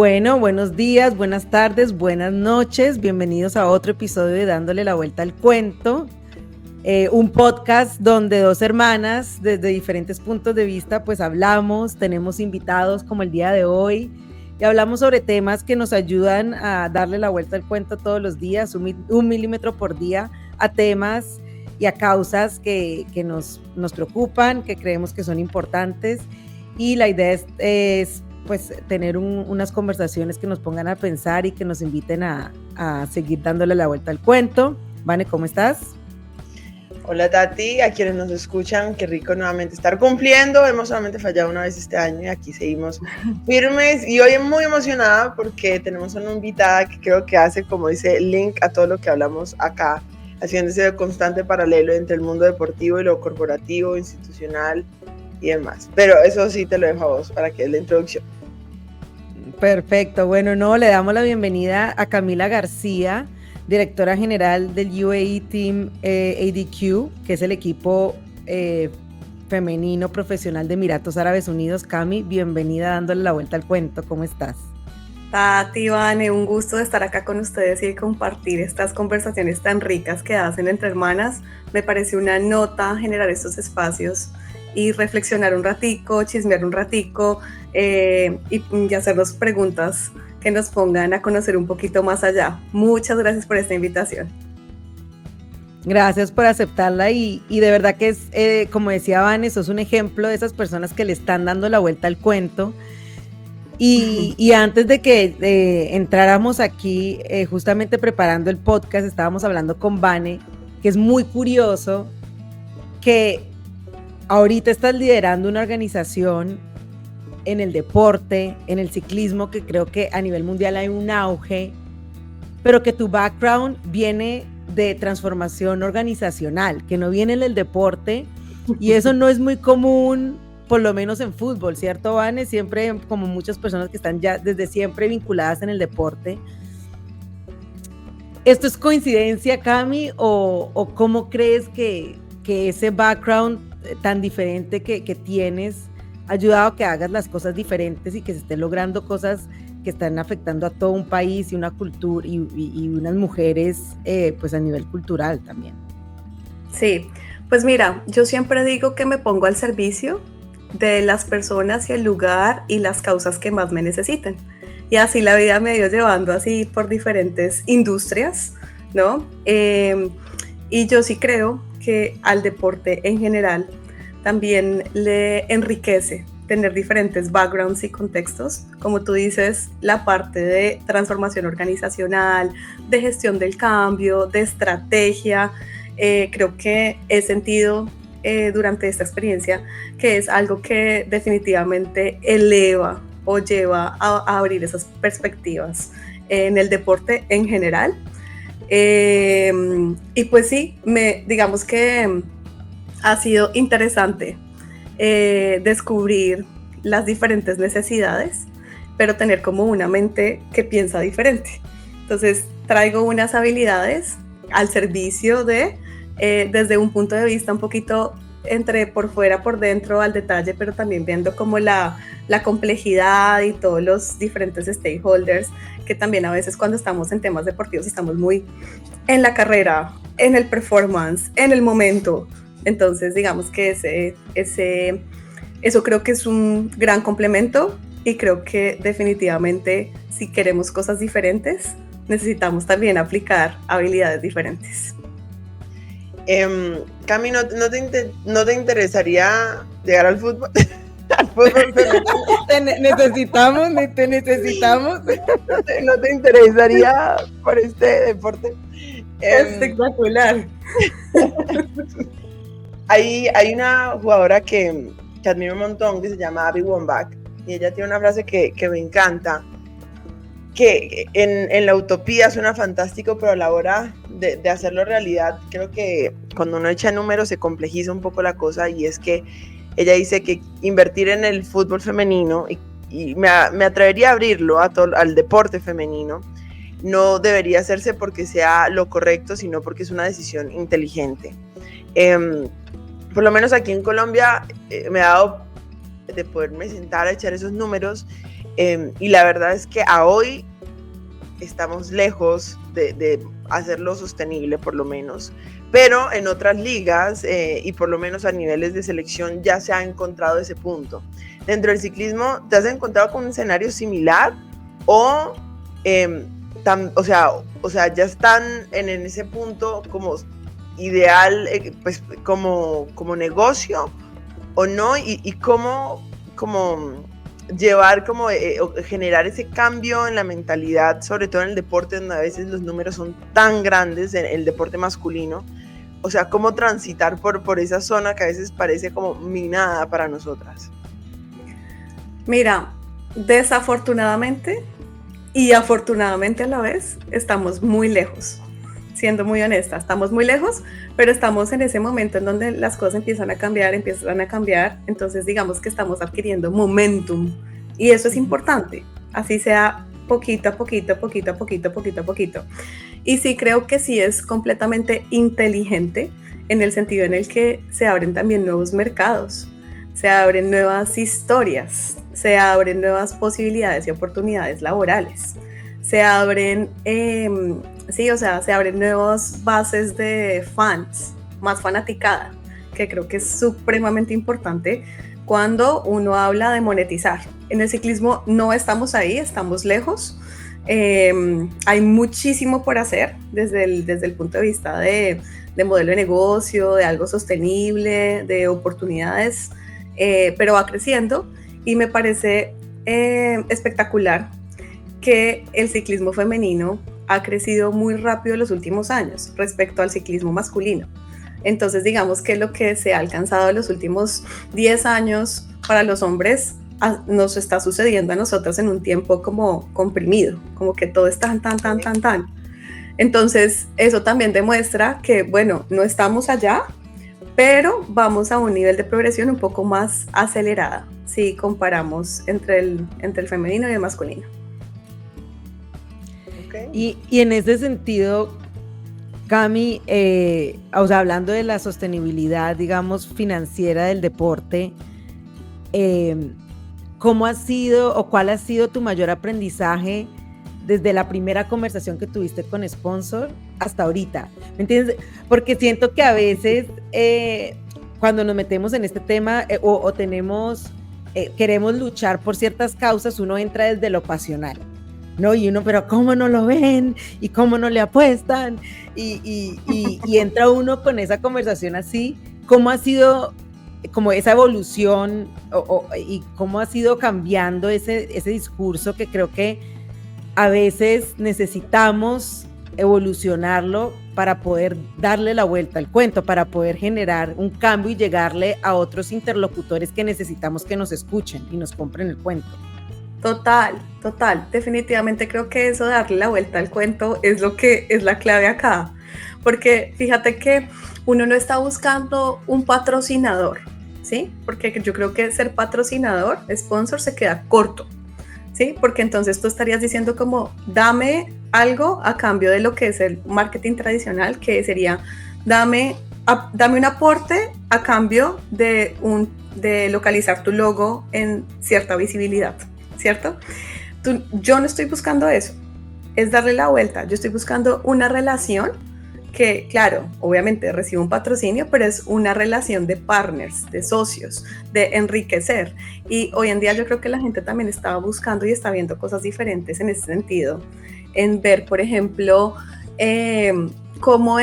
Bueno, buenos días, buenas tardes, buenas noches. Bienvenidos a otro episodio de Dándole la Vuelta al Cuento. Un podcast donde dos hermanas desde diferentes puntos de vista pues hablamos, tenemos invitados como el día de hoy y hablamos sobre temas que nos ayudan a darle la vuelta al cuento todos los días, un milímetro por día, a temas y a causas que nos preocupan, que creemos que son importantes, y la idea es pues tener unas conversaciones que nos pongan a pensar y que nos inviten a seguir dándole la vuelta al cuento. Vane, ¿cómo estás? Hola Tati, a quienes nos escuchan, qué rico nuevamente estar cumpliendo. Hemos solamente fallado una vez este año y aquí seguimos firmes, y hoy muy emocionada porque tenemos una invitada que creo que hace, como dice, link a todo lo que hablamos acá, haciendo ese constante paralelo entre el mundo deportivo y lo corporativo, institucional y demás. Pero eso sí te lo dejo a vos para que es la introducción. Perfecto, bueno, le damos la bienvenida a Camila García, directora general del UAE Team ADQ, que es el equipo femenino profesional de Emiratos Árabes Unidos. Cami, bienvenida dándole la vuelta al cuento. ¿Cómo estás? Tati, Vane, un gusto de estar acá con ustedes y compartir estas conversaciones tan ricas que hacen entre hermanas. Me parece una nota generar estos espacios y reflexionar un ratico, chismear un ratico y hacernos preguntas que nos pongan a conocer un poquito más allá. Muchas gracias por esta invitación. Gracias por aceptarla y de verdad que es, como decía Van, eso es un ejemplo de esas personas que le están dando la vuelta al cuento. Y antes de que entráramos aquí, justamente preparando el podcast, estábamos hablando con Vane, que es muy curioso que ahorita estás liderando una organización en el deporte, en el ciclismo, que creo que a nivel mundial hay un auge, pero que tu background viene de transformación organizacional, que no viene del deporte, y eso no es muy común, por lo menos en fútbol, ¿cierto, Vane? Siempre, como muchas personas que están ya desde siempre vinculadas en el deporte. ¿Esto es coincidencia, Cami, o cómo crees que ese background tan diferente que tienes ha ayudado a que hagas las cosas diferentes y que se estén logrando cosas que están afectando a todo un país y una cultura y unas mujeres pues a nivel cultural también? Sí, pues mira, yo siempre digo que me pongo al servicio de las personas y el lugar y las causas que más me necesiten. Y así la vida me ha ido llevando así por diferentes industrias, ¿no? Y yo sí creo que al deporte en general también le enriquece tener diferentes backgrounds y contextos, como tú dices, la parte de transformación organizacional, de gestión del cambio, de estrategia. Creo que he sentido durante esta experiencia que es algo que definitivamente eleva o lleva a abrir esas perspectivas en el deporte en general. Y pues sí, digamos que ha sido interesante descubrir las diferentes necesidades, pero tener como una mente que piensa diferente. Entonces traigo unas habilidades al servicio de, desde un punto de vista un poquito entre por fuera, por dentro, al detalle, pero también viendo como la complejidad y todos los diferentes stakeholders, que también a veces cuando estamos en temas deportivos estamos muy en la carrera, en el performance, en el momento. Entonces digamos que eso creo que es un gran complemento, y creo que definitivamente si queremos cosas diferentes necesitamos también aplicar habilidades diferentes. Cami, ¿no te interesaría llegar al fútbol? Al fútbol necesitamos. ¿No te interesaría por este deporte? Espectacular. Hay una jugadora que admiro un montón, que se llama Abby Wambach, y ella tiene una frase que me encanta, que en la utopía suena fantástico, pero a la hora de hacerlo realidad, creo que cuando uno echa números se complejiza un poco la cosa, y es que ella dice que invertir en el fútbol femenino, y me atrevería a abrirlo al deporte femenino, no debería hacerse porque sea lo correcto, sino porque es una decisión inteligente. Por lo menos aquí en Colombia me ha dado de poderme sentar a echar esos números Y la verdad es que a hoy estamos lejos de hacerlo sostenible, por lo menos. Pero en otras ligas y por lo menos a niveles de selección ya se ha encontrado ese punto. Dentro del ciclismo, ¿te has encontrado con un escenario similar? O sea, ya están en ese punto como ideal, pues como negocio, o no, y cómo llevar, generar ese cambio en la mentalidad, sobre todo en el deporte donde a veces los números son tan grandes, en el deporte masculino. O sea, cómo transitar por esa zona que a veces parece como minada para nosotras. Mira, desafortunadamente y afortunadamente a la vez, estamos muy lejos. Siendo muy honesta, estamos muy lejos, pero estamos en ese momento en donde las cosas empiezan a cambiar, entonces digamos que estamos adquiriendo momentum, y eso es importante, así sea poquito a poquito. Y sí creo que sí es completamente inteligente en el sentido en el que se abren también nuevos mercados, se abren nuevas historias, se abren nuevas posibilidades y oportunidades laborales, se abren se abren nuevas bases de fans, más fanaticada, que creo que es supremamente importante cuando uno habla de monetizar. En el ciclismo no estamos ahí, estamos lejos. Hay muchísimo por hacer desde el punto de vista de modelo de negocio, de algo sostenible, de oportunidades, pero va creciendo y me parece espectacular que el ciclismo femenino ha crecido muy rápido en los últimos años respecto al ciclismo masculino. Entonces, digamos que lo que se ha alcanzado en los últimos 10 años para los hombres nos está sucediendo a nosotros en un tiempo como comprimido, como que todo es tan. Entonces, eso también demuestra que, bueno, no estamos allá, pero vamos a un nivel de progresión un poco más acelerada si comparamos entre el femenino y el masculino. Y en ese sentido, Cami, hablando de la sostenibilidad, digamos, financiera del deporte, ¿cómo ha sido o cuál ha sido tu mayor aprendizaje desde la primera conversación que tuviste con Sponsor hasta ahorita? ¿Me entiendes? Porque siento que a veces cuando nos metemos en este tema queremos luchar por ciertas causas, uno entra desde lo pasional, ¿no? Y uno, pero ¿cómo no lo ven? ¿Y cómo no le apuestan? Y entra uno con esa conversación así. ¿Cómo ha sido como esa evolución y cómo ha sido cambiando ese discurso que creo que a veces necesitamos evolucionarlo para poder darle la vuelta al cuento, para poder generar un cambio y llegarle a otros interlocutores que necesitamos que nos escuchen y nos compren el cuento? Total, definitivamente creo que eso de darle la vuelta al cuento es lo que es la clave acá, porque fíjate que uno no está buscando un patrocinador, ¿sí? Porque yo creo que ser patrocinador, sponsor, se queda corto, ¿sí? Porque entonces tú estarías diciendo como, dame algo a cambio de lo que es el marketing tradicional, que sería, dame un aporte a cambio de localizar tu logo en cierta visibilidad, ¿cierto? Yo no estoy buscando eso, es darle la vuelta. Yo estoy buscando una relación que, claro, obviamente recibe un patrocinio, pero es una relación de partners, de socios, de enriquecer. Y hoy en día yo creo que la gente también está buscando y está viendo cosas diferentes en ese sentido, en ver, por ejemplo, cómo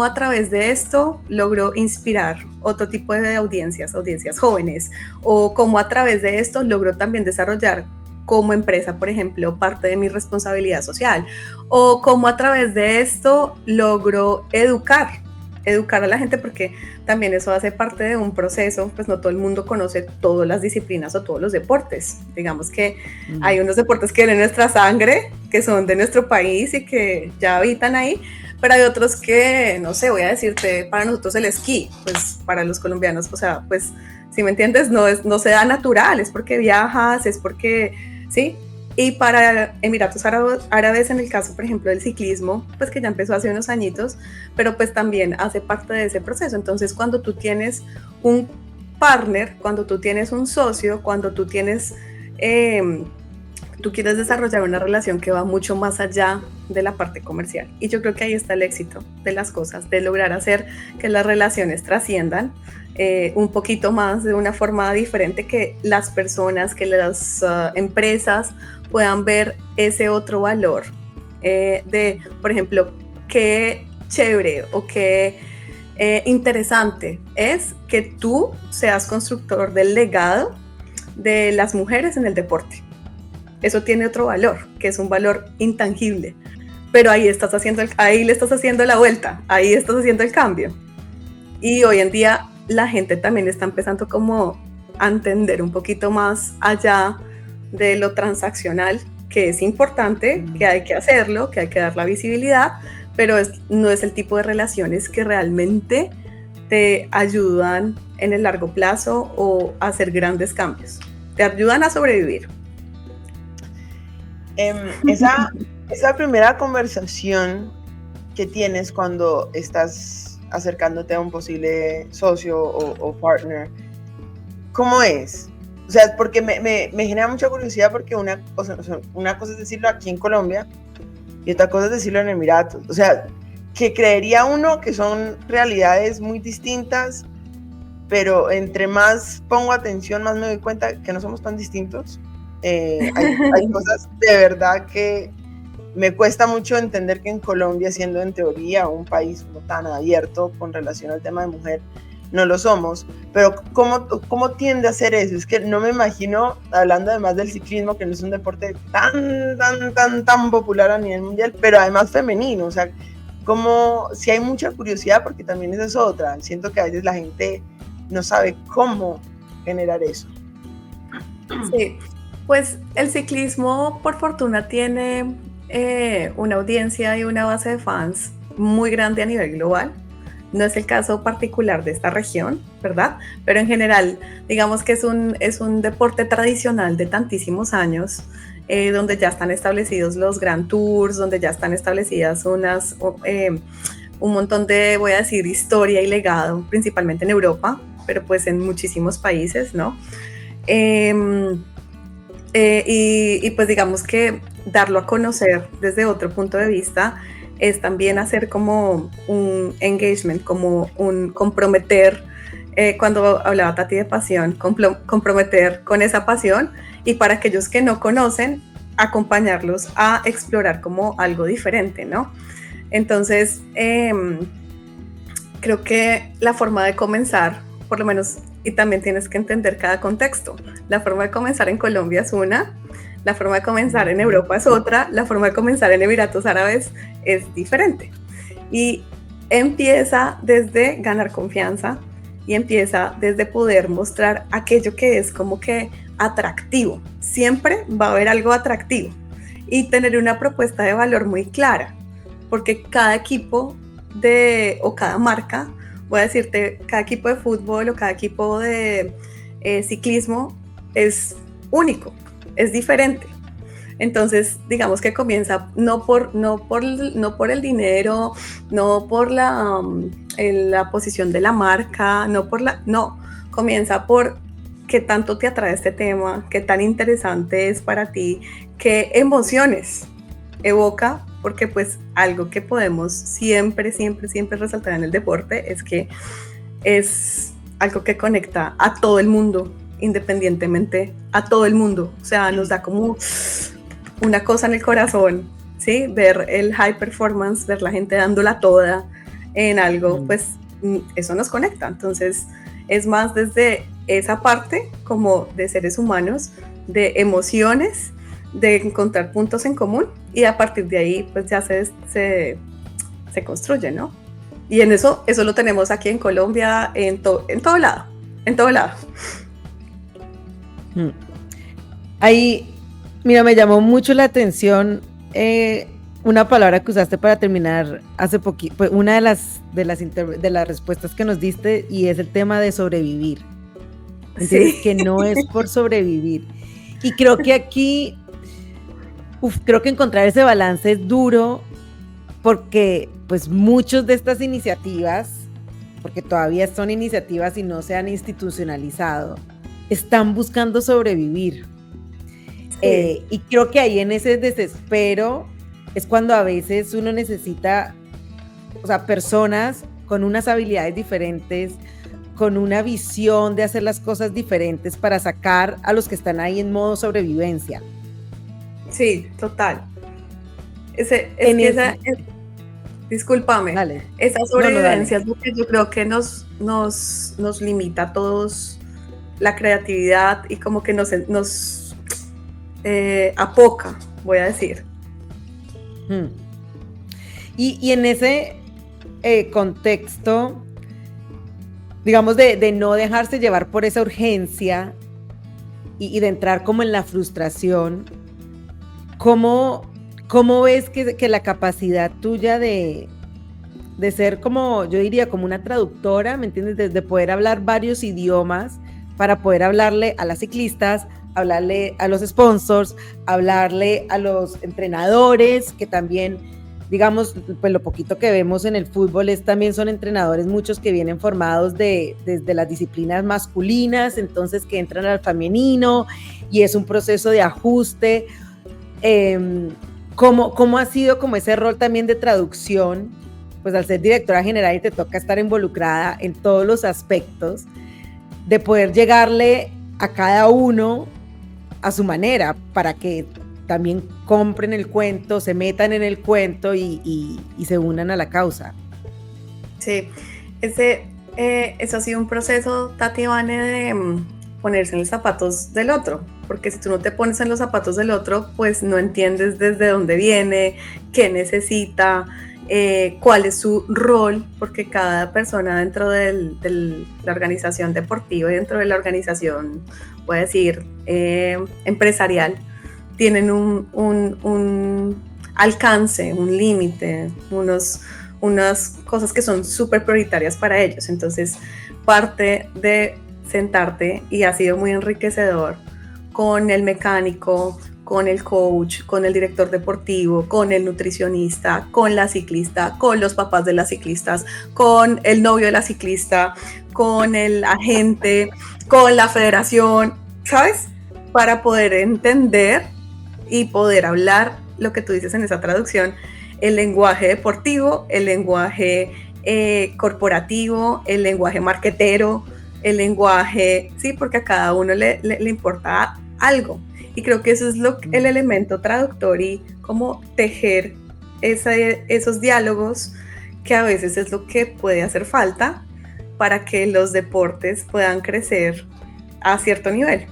a través de esto logró inspirar otro tipo de audiencias jóvenes, o cómo a través de esto logró también desarrollar como empresa, por ejemplo, parte de mi responsabilidad social, o cómo a través de esto logró educar a la gente, porque también eso hace parte de un proceso, pues no todo el mundo conoce todas las disciplinas o todos los deportes. Digamos que hay unos deportes que vienen en nuestra sangre, que son de nuestro país y que ya habitan ahí, pero hay otros que, no sé, voy a decirte, para nosotros el esquí, pues para los colombianos, o sea, pues, si me entiendes, no se da natural, es porque viajas, es porque, ¿sí? Y para Emiratos Árabes, en el caso, por ejemplo, del ciclismo, pues que ya empezó hace unos añitos, pero pues también hace parte de ese proceso. Entonces, cuando tú tienes un partner, cuando tú tienes un socio, cuando tú tienes tú quieres desarrollar una relación que va mucho más allá de la parte comercial. Y yo creo que ahí está el éxito de las cosas, de lograr hacer que las relaciones trasciendan un poquito más de una forma diferente, que las personas, que las empresas puedan ver ese otro valor de, por ejemplo, qué chévere o qué interesante es que tú seas constructor del legado de las mujeres en el deporte. Eso tiene otro valor, que es un valor intangible, pero ahí le estás haciendo la vuelta, ahí estás haciendo el cambio. Y hoy en día la gente también está empezando como a entender un poquito más allá de lo transaccional, que es importante, que hay que hacerlo, que hay que dar la visibilidad, pero no es el tipo de relaciones que realmente te ayudan en el largo plazo o a hacer grandes cambios. Te ayudan a sobrevivir. Esa primera conversación que tienes cuando estás acercándote a un posible socio o partner, ¿cómo es? O sea, porque me genera mucha curiosidad, porque una cosa es decirlo aquí en Colombia y otra cosa es decirlo en Emiratos. O sea, que creería uno que son realidades muy distintas, pero entre más pongo atención, más me doy cuenta que no somos tan distintos. Hay cosas de verdad que me cuesta mucho entender, que en Colombia, siendo en teoría un país no tan abierto con relación al tema de mujer, no lo somos. Pero ¿cómo tiende a ser eso? Es que no me imagino, hablando además del ciclismo, que no es un deporte tan popular a nivel mundial, pero además femenino. O sea, si hay mucha curiosidad, porque también esa es otra. Siento que a veces la gente no sabe cómo generar eso. Sí. Pues el ciclismo, por fortuna, tiene una audiencia y una base de fans muy grande a nivel global. No es el caso particular de esta región, ¿verdad? Pero en general, digamos que es un deporte tradicional de tantísimos años, donde ya están establecidos los Grand Tours, donde ya están establecidas un montón de, voy a decir, historia y legado, principalmente en Europa, pero pues en muchísimos países, ¿no? Y pues digamos que darlo a conocer desde otro punto de vista es también hacer como un engagement, como un comprometer, cuando hablaba Tati de pasión, comprometer con esa pasión, y para aquellos que no conocen, acompañarlos a explorar como algo diferente, ¿no? Entonces, creo que la forma de comenzar, por lo menos, y también tienes que entender cada contexto. La forma de comenzar en Colombia es una, la forma de comenzar en Europa es otra, la forma de comenzar en Emiratos Árabes es diferente. Y empieza desde ganar confianza y empieza desde poder mostrar aquello que es como que atractivo. Siempre va a haber algo atractivo y tener una propuesta de valor muy clara, porque cada equipo o cada marca, voy a decirte, cada equipo de fútbol o cada equipo de ciclismo es único, es diferente. Entonces, digamos que comienza no por el dinero, no por la posición de la marca, no, comienza por qué tanto te atrae este tema, qué tan interesante es para ti, qué emociones evoca, porque pues algo que podemos siempre resaltar en el deporte es que es algo que conecta a todo el mundo, independientemente a todo el mundo. O sea, nos da como una cosa en el corazón, ¿sí? Ver el high performance, ver la gente dándola toda en algo, pues eso nos conecta. Entonces, es más desde esa parte como de seres humanos, de emociones, de encontrar puntos en común, y a partir de ahí pues ya se construye, ¿no? Y en eso lo tenemos aquí en Colombia, en todo lado. Ahí, mira, me llamó mucho la atención una palabra que usaste para terminar hace poquito, pues una de las respuestas que nos diste, y es el tema de sobrevivir. ¿Entiendes? Sí. Que no es por sobrevivir. Y creo que aquí, creo que encontrar ese balance es duro, porque pues muchas de estas iniciativas, porque todavía son iniciativas y no se han institucionalizado, están buscando sobrevivir. Sí, Y creo que ahí en ese desespero es cuando a veces uno necesita, o sea, personas con unas habilidades diferentes, con una visión de hacer las cosas diferentes para sacar a los que están ahí en modo sobrevivencia. sí, total. Es En que ese, discúlpame, dale, esa no, no, dale. sobrevivencia es lo que yo creo que nos limita a todos la creatividad y como que nos apoca, voy a decir. Hmm. Y en ese contexto, digamos, de no dejarse llevar por esa urgencia y de entrar como en la frustración, ¿cómo, cómo ves que la capacidad tuya de ser como, yo diría, como una traductora, ¿me entiendes? De poder hablar varios idiomas para poder hablarle a las ciclistas, hablarle a los sponsors, hablarle a los entrenadores, que también, digamos, pues lo poquito que vemos en el fútbol es también son entrenadores muchos que vienen formados desde las disciplinas masculinas, entonces que entran al femenino y es un proceso de ajuste. ¿Cómo ha sido como ese rol también de traducción? Pues al ser directora general y te toca estar involucrada en todos los aspectos, de poder llegarle a cada uno a su manera para que también compren el cuento, se metan en el cuento y se unan a la causa. Sí, eso ha sido un proceso, Tati Vane, de ponerse en los zapatos del otro, porque si tú no te pones en los zapatos del otro, pues no entiendes desde dónde viene, qué necesita, cuál es su rol, porque cada persona dentro de la organización deportiva y dentro de la organización, voy a decir, empresarial, tienen un alcance, un límite, unas cosas que son súper prioritarias para ellos. Entonces, parte de sentarte, y ha sido muy enriquecedor, con el mecánico, con el coach, con el director deportivo, con el nutricionista, con la ciclista, con los papás de las ciclistas, con el novio de la ciclista, con el agente, con la federación, ¿sabes? Para poder entender y poder hablar lo que tú dices en esa traducción, el lenguaje deportivo, el lenguaje corporativo, el lenguaje marketero, el lenguaje, sí, porque a cada uno le importa algo. Y creo que eso es el elemento traductor y cómo tejer esos diálogos, que a veces es lo que puede hacer falta para que los deportes puedan crecer a cierto nivel.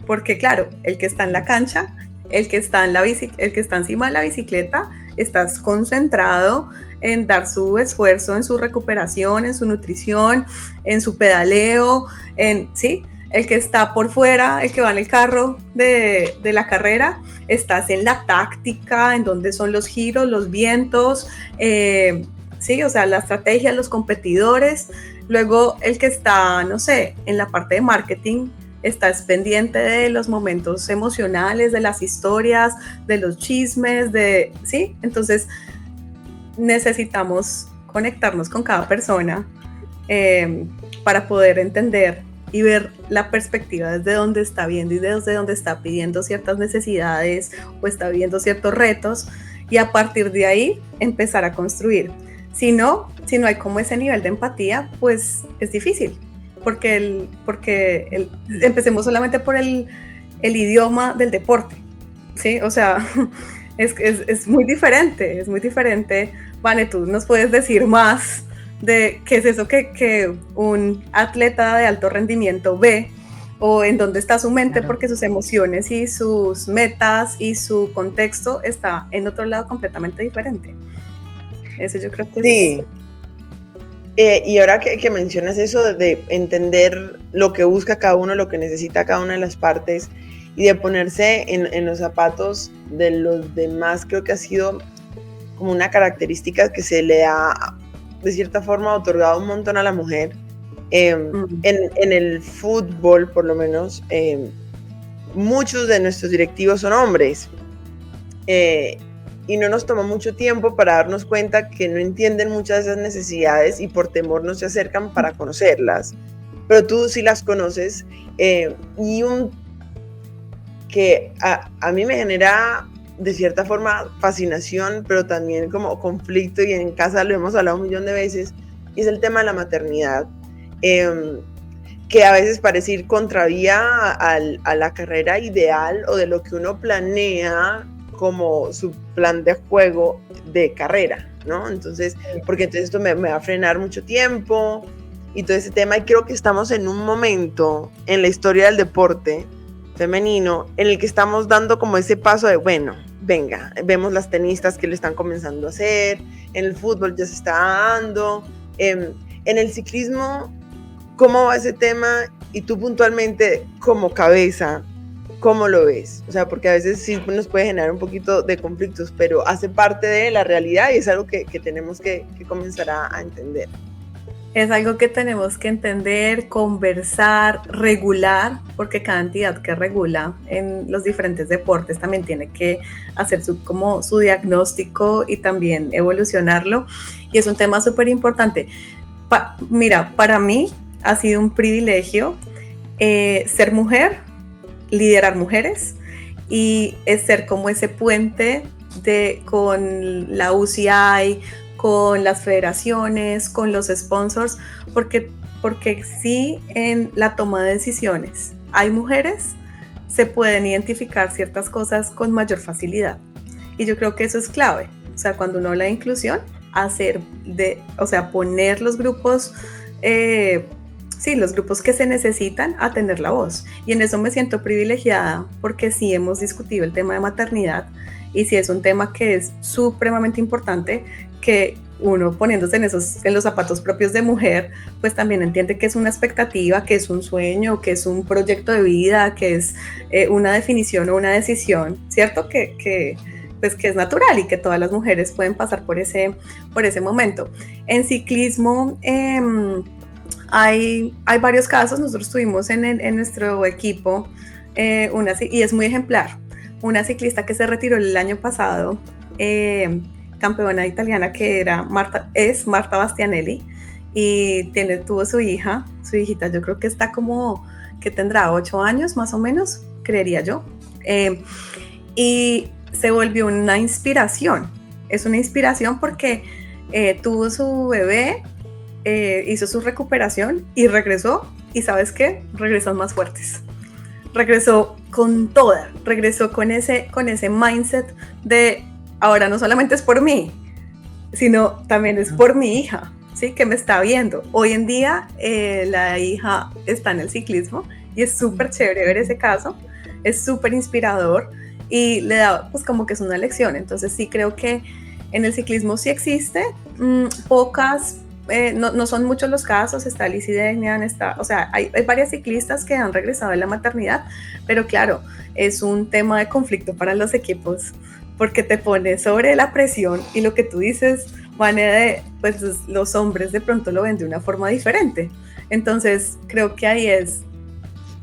Porque claro, el que está en la cancha, el que está encima de la bicicleta, estás concentrado en dar su esfuerzo, en su recuperación, en su nutrición, en su pedaleo, ¿sí? El que está por fuera, el que va en el carro de la carrera, estás en la táctica, en dónde son los giros, los vientos, sí, o sea, la estrategia, los competidores. Luego el que está, no sé, en la parte de marketing, estás pendiente de los momentos emocionales, de las historias, de los chismes, ¿sí? Entonces necesitamos conectarnos con cada persona para poder entender y ver la perspectiva desde donde está viendo y desde donde está pidiendo ciertas necesidades o está viendo ciertos retos, y a partir de ahí empezar a construir. Si no hay como ese nivel de empatía, pues es difícil, porque empecemos solamente por el idioma del deporte, ¿sí? O sea, es muy diferente. Vale, tú nos puedes decir más de qué es eso que un atleta de alto rendimiento ve, o en dónde está su mente, claro, porque sus emociones y sus metas y su contexto está en otro lado completamente diferente. Eso yo creo que sí. Y ahora que mencionas eso de entender lo que busca cada uno, lo que necesita cada una de las partes, y de ponerse en los zapatos de los demás, creo que ha sido como una característica que se le ha, de cierta forma, otorgado un montón a la mujer. En el fútbol, por lo menos, muchos de nuestros directivos son hombres. Y no nos toma mucho tiempo para darnos cuenta que no entienden muchas de esas necesidades y por temor no se acercan para conocerlas. Pero tú sí las conoces. Y un que a mí me genera de cierta forma fascinación, pero también como conflicto, y en casa lo hemos hablado un millón de veces, y es el tema de la maternidad, que a veces parece ir contravía a la carrera ideal o de lo que uno planea como su plan de juego de carrera, ¿no? Entonces, porque entonces esto me va a frenar mucho tiempo y todo ese tema, y creo que estamos en un momento en la historia del deporte femenino en el que estamos dando como ese paso de, bueno, venga, vemos las tenistas que lo están comenzando a hacer, en el fútbol ya se está dando, en el ciclismo, ¿cómo va ese tema? Y tú puntualmente, como cabeza, ¿cómo lo ves? O sea, porque a veces sí nos puede generar un poquito de conflictos, pero hace parte de la realidad y es algo que tenemos que comenzar a entender. Es algo que tenemos que entender, conversar, regular, porque cada entidad que regula en los diferentes deportes también tiene que hacer su diagnóstico y también evolucionarlo. Y es un tema súper importante. Mira, para mí ha sido un privilegio ser mujer, liderar mujeres y ser como ese puente con la UCI, con las federaciones, con los sponsors, porque sí, en la toma de decisiones hay mujeres, se pueden identificar ciertas cosas con mayor facilidad. Y yo creo que eso es clave. O sea, cuando uno habla de inclusión, poner los grupos, los grupos que se necesitan a tener la voz. Y en eso me siento privilegiada, porque sí hemos discutido el tema de maternidad, y sí es un tema que es supremamente importante, que uno poniéndose en los zapatos propios de mujer, pues también entiende que es una expectativa, que es un sueño, que es un proyecto de vida, que es una definición o una decisión, ¿cierto? Que es natural y que todas las mujeres pueden pasar por ese momento. En ciclismo hay varios casos. Nosotros tuvimos en nuestro equipo y es muy ejemplar, una ciclista que se retiró el año pasado, campeona italiana, que es Marta Bastianelli, y tuvo su hijita, yo creo que está que tendrá 8 años más o menos, creería yo, y se volvió una inspiración. Es una inspiración porque tuvo su bebé, hizo su recuperación y regresó, y ¿sabes qué? Regresan más fuertes. Regresó con toda, regresó con ese mindset de ahora no solamente es por mí, sino también es por mi hija, ¿sí? Que me está viendo. Hoy en día la hija está en el ciclismo y es súper chévere ver ese caso, es súper inspirador y le da pues como que es una lección. Entonces sí creo que en el ciclismo sí existe, pocas, no son muchos los casos. Está Lizzie Deignan, hay varias ciclistas que han regresado de la maternidad, pero claro, es un tema de conflicto para los equipos, porque te pone sobre la presión, y lo que tú dices, Vane, pues los hombres de pronto lo ven de una forma diferente. Entonces creo que ahí es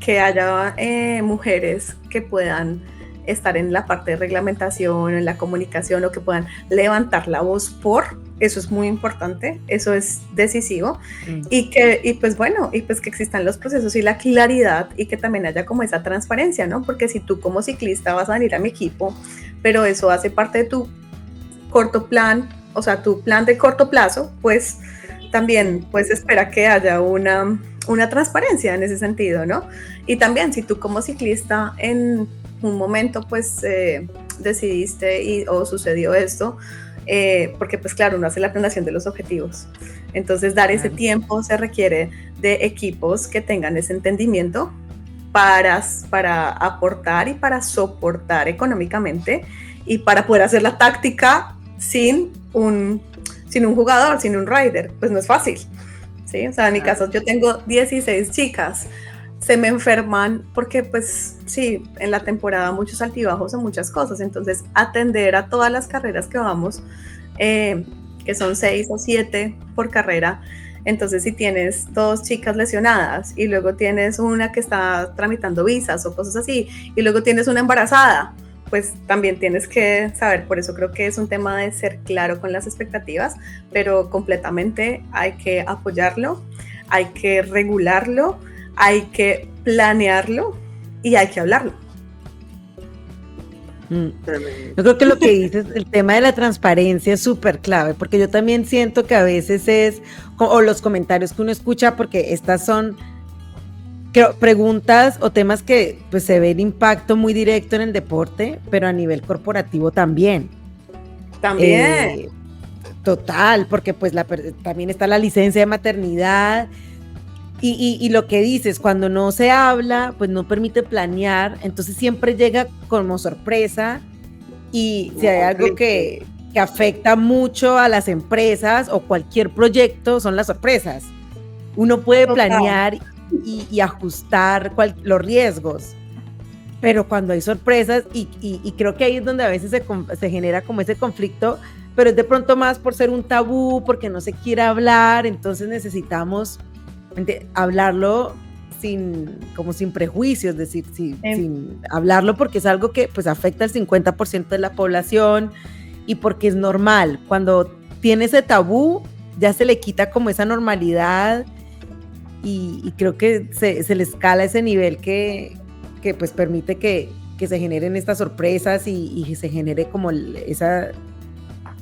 que haya mujeres que puedan estar en la parte de reglamentación, en la comunicación, o que puedan levantar la voz eso es muy importante, eso es decisivo, y que existan los procesos y la claridad, y que también haya como esa transparencia, ¿no? Porque si tú como ciclista vas a venir a mi equipo, pero eso hace parte de tu corto plan, o sea, tu plan de corto plazo, pues también pues espera que haya una transparencia en ese sentido, ¿no? Y también si tú como ciclista en un momento pues decidiste o sucedió esto, porque pues claro, uno hace la planeación de los objetivos, entonces dar ese tiempo se requiere de equipos que tengan ese entendimiento para aportar y para soportar económicamente, y para poder hacer la táctica sin un jugador, sin un rider, pues no es fácil, ¿sí? O sea, en mi caso yo tengo 16 chicas, se me enferman porque pues sí, en la temporada muchos altibajos o muchas cosas, entonces atender a todas las carreras que vamos, que son 6 o 7 por carrera. Entonces si tienes 2 chicas lesionadas y luego tienes una que está tramitando visas o cosas así, y luego tienes una embarazada, pues también tienes que saber. Por eso creo que es un tema de ser claro con las expectativas, pero completamente hay que apoyarlo, hay que regularlo, hay que planearlo y hay que hablarlo. Tremendo. Yo creo que lo que dices, el tema de la transparencia es súper clave, porque yo también siento que a veces o los comentarios que uno escucha, porque estas son preguntas o temas que pues se ve el impacto muy directo en el deporte, pero a nivel corporativo también. También. Total, porque pues también está la licencia de maternidad y lo que dices, cuando no se habla, pues no permite planear, entonces siempre llega como sorpresa y si hay algo que afecta mucho a las empresas o cualquier proyecto son las sorpresas. Uno puede planear y ajustar los riesgos, pero cuando hay sorpresas y creo que ahí es donde a veces se genera como ese conflicto, pero es de pronto más por ser un tabú, porque no se quiere hablar, entonces necesitamos hablarlo sin prejuicios, es decir, sin hablarlo, porque es algo que pues afecta al 50% de la población y porque es normal. Cuando tiene ese tabú, ya se le quita como esa normalidad y creo que se le escala ese nivel que pues permite que se generen estas sorpresas y se genere como esa,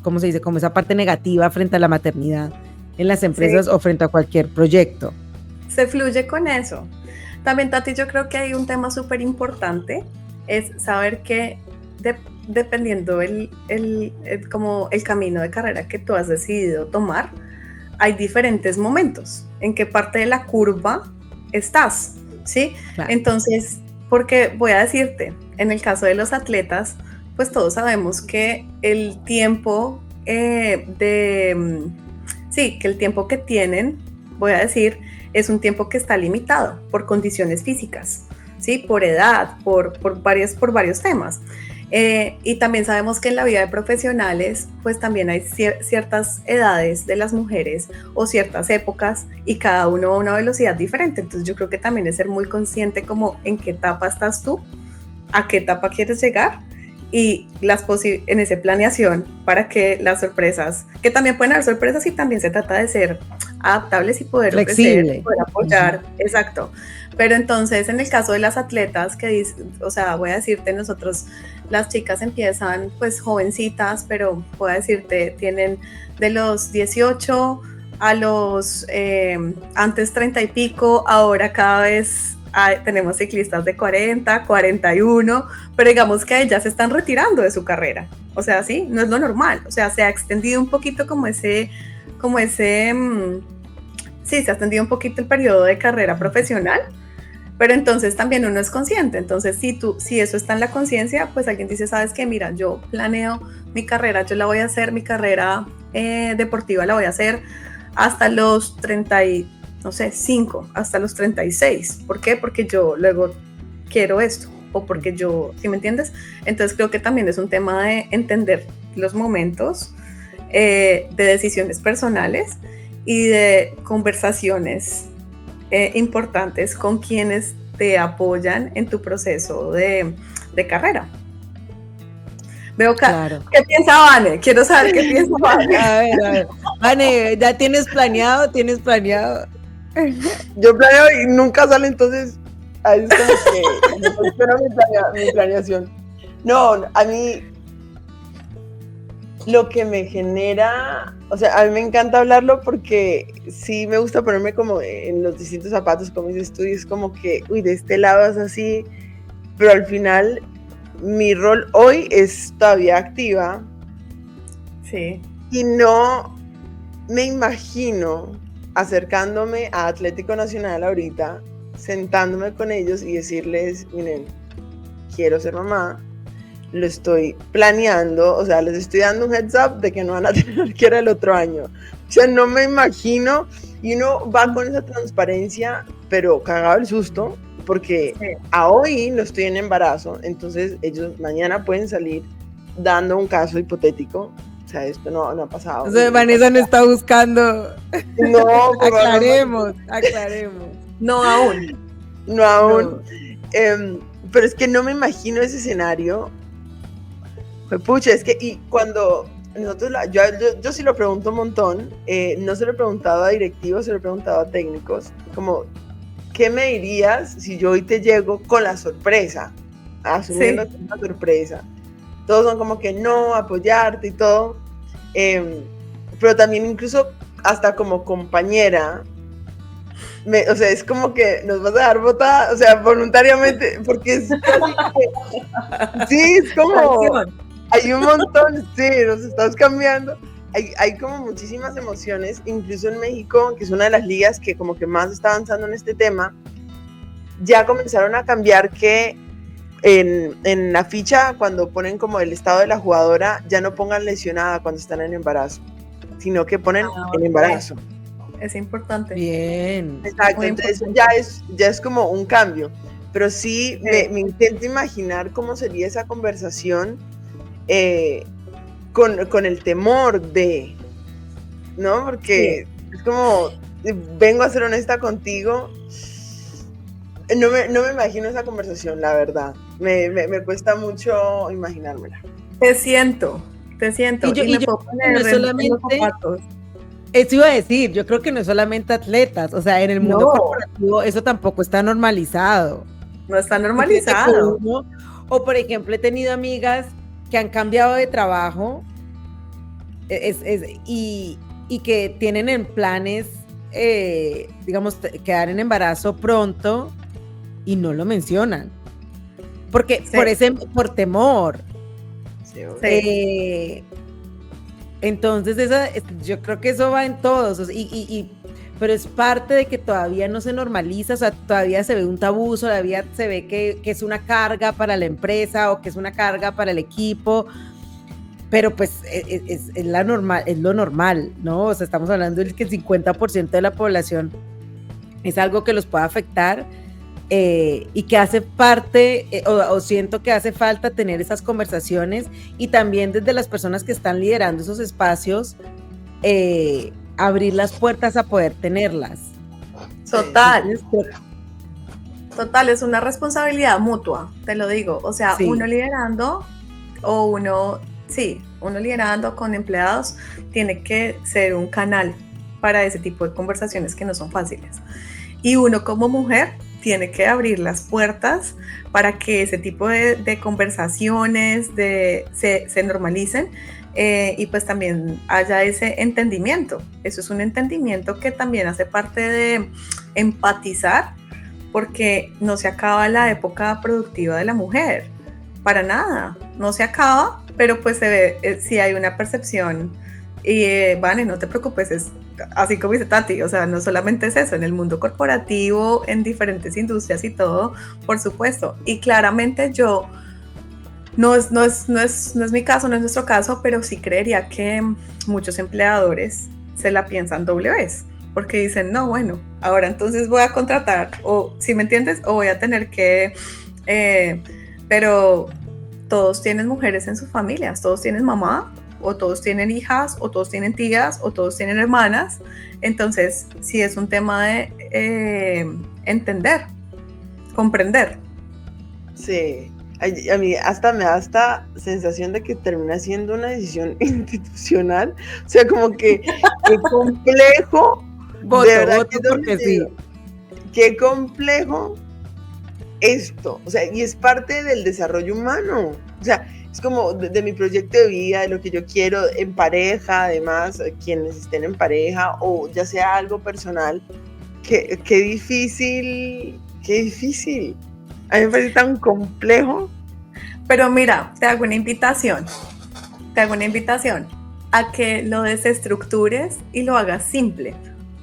¿cómo se dice? Como esa parte negativa frente a la maternidad en las empresas o frente a cualquier proyecto. Se fluye con eso. También, Tati, yo creo que hay un tema súper importante, es saber que dependiendo como el camino de carrera que tú has decidido tomar, hay diferentes momentos en qué parte de la curva estás, ¿sí? Claro. Entonces, porque voy a decirte, en el caso de los atletas, pues todos sabemos que el tiempo que el tiempo que tienen, voy a decir, es un tiempo que está limitado por condiciones físicas, ¿sí? Por edad, por varios temas. Y también sabemos que en la vida de profesionales, pues también hay ciertas edades de las mujeres o ciertas épocas y cada uno a una velocidad diferente. Entonces yo creo que también es ser muy consciente como en qué etapa estás tú, a qué etapa quieres llegar y en esa planeación para que las sorpresas, que también pueden haber sorpresas y también se trata de ser adaptables y poder flexible, poder apoyar, exacto. Pero entonces en el caso de las atletas voy a decirte, nosotros las chicas empiezan pues jovencitas, pero voy a decirte, tienen de los 18 a los antes 30 y pico, ahora cada vez tenemos ciclistas de 40, 41, pero digamos que ellas se están retirando de su carrera, o sea, sí, no es lo normal, o sea, se ha extendido un poquito se ha extendido un poquito el periodo de carrera profesional, pero entonces también uno es consciente, entonces si eso está en la conciencia, pues alguien dice, ¿sabes qué? Mira, yo planeo mi carrera, yo la voy a hacer, mi carrera deportiva la voy a hacer hasta los 5, hasta los 36, ¿por qué? Porque yo luego quiero esto, o porque yo, ¿sí me entiendes? Entonces creo que también es un tema de entender los momentos de decisiones personales y de conversaciones importantes con quienes te apoyan en tu proceso de carrera. Veo claro. ¿Qué piensa Vane? Quiero saber qué piensa Vane. A ver. Vane, ¿ya tienes planeado? Yo planeo y nunca sale, entonces ahí es como que espero mi planeación. No, a mí lo que me genera, o sea, a mí me encanta hablarlo porque sí me gusta ponerme como en los distintos zapatos, como dices tú, y es como que, de este lado es así, pero al final mi rol hoy es todavía activa. Sí. Y no me imagino acercándome a Atlético Nacional ahorita, sentándome con ellos y decirles, miren, quiero ser mamá, lo estoy planeando, o sea, les estoy dando un heads up de que no van a tener que ir el otro año. O sea, no me imagino, y uno va con esa transparencia, pero cagado el susto, porque a hoy no estoy en embarazo, entonces ellos mañana pueden salir dando un caso hipotético. O sea, esto no ha pasado. O sea, Vanessa no está buscando. No, aclaremos. No aún. No. Pero es que no me imagino ese escenario. Pucha, es que y cuando nosotros, yo sí lo pregunto un montón, no se lo he preguntado a directivos, se lo he preguntado a técnicos, como, ¿qué me dirías si yo hoy te llego con la sorpresa? Asumiendo que es una sorpresa. todos son como que no, apoyarte y todo, pero también incluso hasta como compañera, o sea, es como que nos vas a dar botada, o sea, voluntariamente, porque es casi que, sí, es como, hay un montón, sí, nos estás cambiando, hay como muchísimas emociones, incluso en México, que es una de las ligas que como que más está avanzando en este tema, ya comenzaron a cambiar que en la ficha, cuando ponen como el estado de la jugadora, ya no pongan lesionada cuando están en embarazo, sino que ponen en embarazo. Es importante. Bien. Exacto, entonces ya es como un cambio, pero sí, me intento imaginar cómo sería esa conversación con el temor de, ¿no? Porque es como, vengo a ser honesta contigo, no me imagino esa conversación, la verdad, me cuesta mucho imaginármela. Te siento, y me puedo poner no solamente, los zapatos. Eso iba a decir, yo creo que no es solamente atletas, o sea, en el mundo corporativo eso tampoco está normalizado. No está normalizado. O por ejemplo, he tenido amigas que han cambiado de trabajo y que tienen en planes, digamos, quedar en embarazo pronto y no lo mencionan. Porque por temor. Sí. Entonces yo creo que eso va en todos, pero es parte de que todavía no se normaliza, o sea, todavía se ve un tabú, todavía se ve que es una carga para la empresa o que es una carga para el equipo, pero pues es lo normal, ¿no? O sea, estamos hablando de que el 50% de la población es algo que los puede afectar. Y que hace parte, o siento que hace falta tener esas conversaciones, y también desde las personas que están liderando esos espacios, abrir las puertas a poder tenerlas. Total, es una responsabilidad mutua, te lo digo, o sea, uno liderando liderando con empleados tiene que ser un canal para ese tipo de conversaciones que no son fáciles, y uno como mujer tiene que abrir las puertas para que ese tipo de conversaciones se normalicen, y pues también haya ese entendimiento. Eso es un entendimiento que también hace parte de empatizar, porque no se acaba la época productiva de la mujer, para nada, no se acaba, pero pues se ve, si hay una percepción, y Vane, no te preocupes, es así como dice Tati, o sea, no solamente es eso, en el mundo corporativo, en diferentes industrias y todo, por supuesto, y claramente no es mi caso, no es nuestro caso, pero sí creería que muchos empleadores se la piensan doble vez, porque dicen, no, bueno, ahora entonces voy a contratar, o si me entiendes, o voy a tener que, pero todos tienen mujeres en sus familias, todos tienen mamá, o todos tienen hijas, o todos tienen tías, o todos tienen hermanas. Entonces sí es un tema de entender, comprender. Sí, a mí hasta me da esta sensación de que termina siendo una decisión institucional, o sea, como que qué complejo, de verdad, porque sí, qué complejo esto, o sea, y es parte del desarrollo humano, o sea, es como de mi proyecto de vida, de lo que yo quiero en pareja, además, quienes estén en pareja, o ya sea algo personal, qué difícil, a mí me parece tan complejo. Pero mira, te hago una invitación a que lo desestructures y lo hagas simple,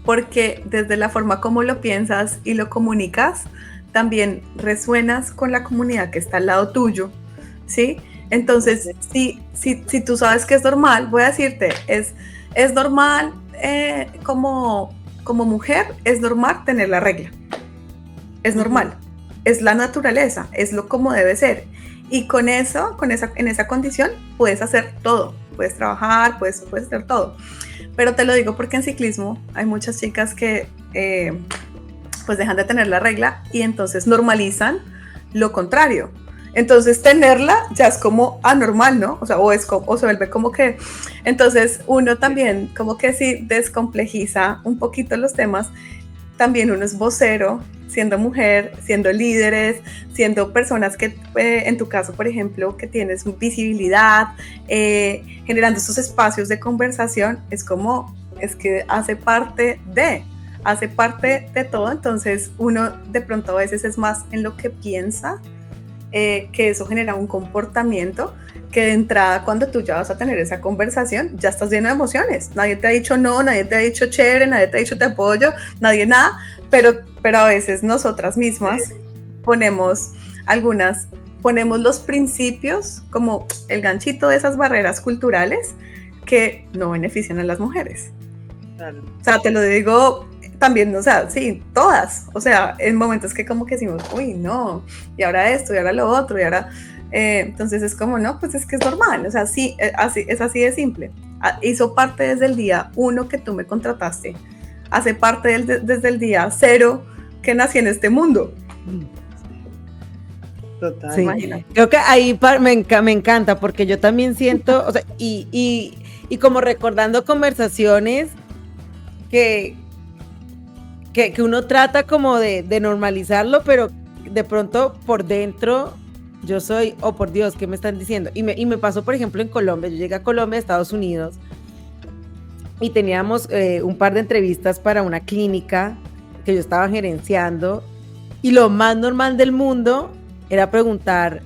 porque desde la forma como lo piensas y lo comunicas, también resuenas con la comunidad que está al lado tuyo, ¿sí? Entonces, si tú sabes que es normal, voy a decirte, es normal, como mujer, es normal tener la regla, es normal, es la naturaleza, es lo como debe ser, y en esa condición puedes hacer todo, puedes trabajar, puedes hacer todo, pero te lo digo porque en ciclismo hay muchas chicas que pues dejan de tener la regla y entonces normalizan lo contrario. Entonces tenerla ya es como anormal, ¿no? O sea, o se vuelve como que... Entonces uno también como que si descomplejiza un poquito los temas, también uno es vocero siendo mujer, siendo líderes, siendo personas que, en tu caso, por ejemplo, que tienes visibilidad, generando esos espacios de conversación, es que hace parte de todo. Entonces uno de pronto a veces es más en lo que piensa, que eso genera un comportamiento que de entrada, cuando tú ya vas a tener esa conversación, ya estás lleno de emociones. Nadie te ha dicho no, nadie te ha dicho chévere, nadie te ha dicho te apoyo, nadie nada, pero a veces nosotras mismas ponemos los principios como el ganchito de esas barreras culturales que no benefician a las mujeres. Claro. O sea, te lo digo también, o sea, sí, todas, o sea, en momentos que como que decimos, uy, no, y ahora esto, y ahora lo otro, y ahora, entonces es como, no, pues es que es normal, o sea, sí, es así de simple. Hizo parte desde el día 1 que tú me contrataste, hace parte desde el día 0 que nací en este mundo. Total. Sí. Imagínate. Creo que ahí me encanta, porque yo también siento, o sea, y como recordando conversaciones que uno trata como de normalizarlo, pero de pronto por dentro yo soy, oh por Dios, ¿qué me están diciendo? Y me pasó, por ejemplo, en Colombia. Yo llegué a Colombia, Estados Unidos, y teníamos un par de entrevistas para una clínica que yo estaba gerenciando, y lo más normal del mundo era preguntar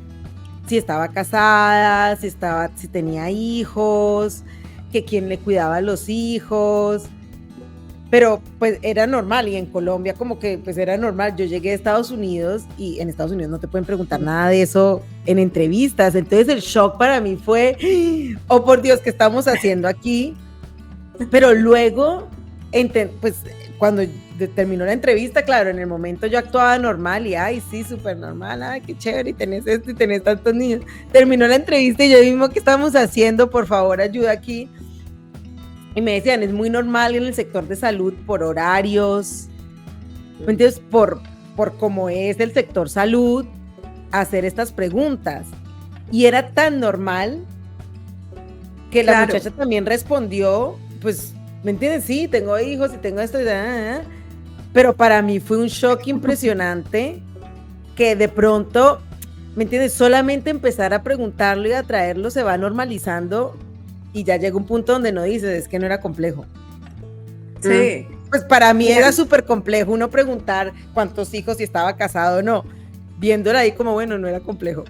si estaba casada, si tenía hijos, que quién le cuidaba a los hijos. Pero pues era normal, y en Colombia como que pues era normal. Yo llegué a Estados Unidos, y en Estados Unidos no te pueden preguntar nada de eso en entrevistas. Entonces el shock para mí fue, oh por Dios, ¿qué estamos haciendo aquí? Pero luego, pues cuando terminó la entrevista, claro, en el momento yo actuaba normal y ay, sí, súper normal, ay, qué chévere, y tenés esto y tenés tantos niños. Terminó la entrevista y yo mismo, ¿qué estamos haciendo? Por favor, ayuda aquí. Y me decían, es muy normal en el sector de salud por horarios, entonces por cómo es el sector salud, hacer estas preguntas. Y era tan normal que la muchacha también respondió, pues, ¿me entiendes? Sí, tengo hijos y tengo esto, pero para mí fue un shock impresionante que de pronto, ¿me entiendes? Solamente empezar a preguntarlo y a traerlo se va normalizando. Y ya llega un punto donde no dices, es que no era complejo. Sí. Pues para mí era súper complejo uno preguntar cuántos hijos, si estaba casado o no. Viéndola ahí como, bueno, no era complejo.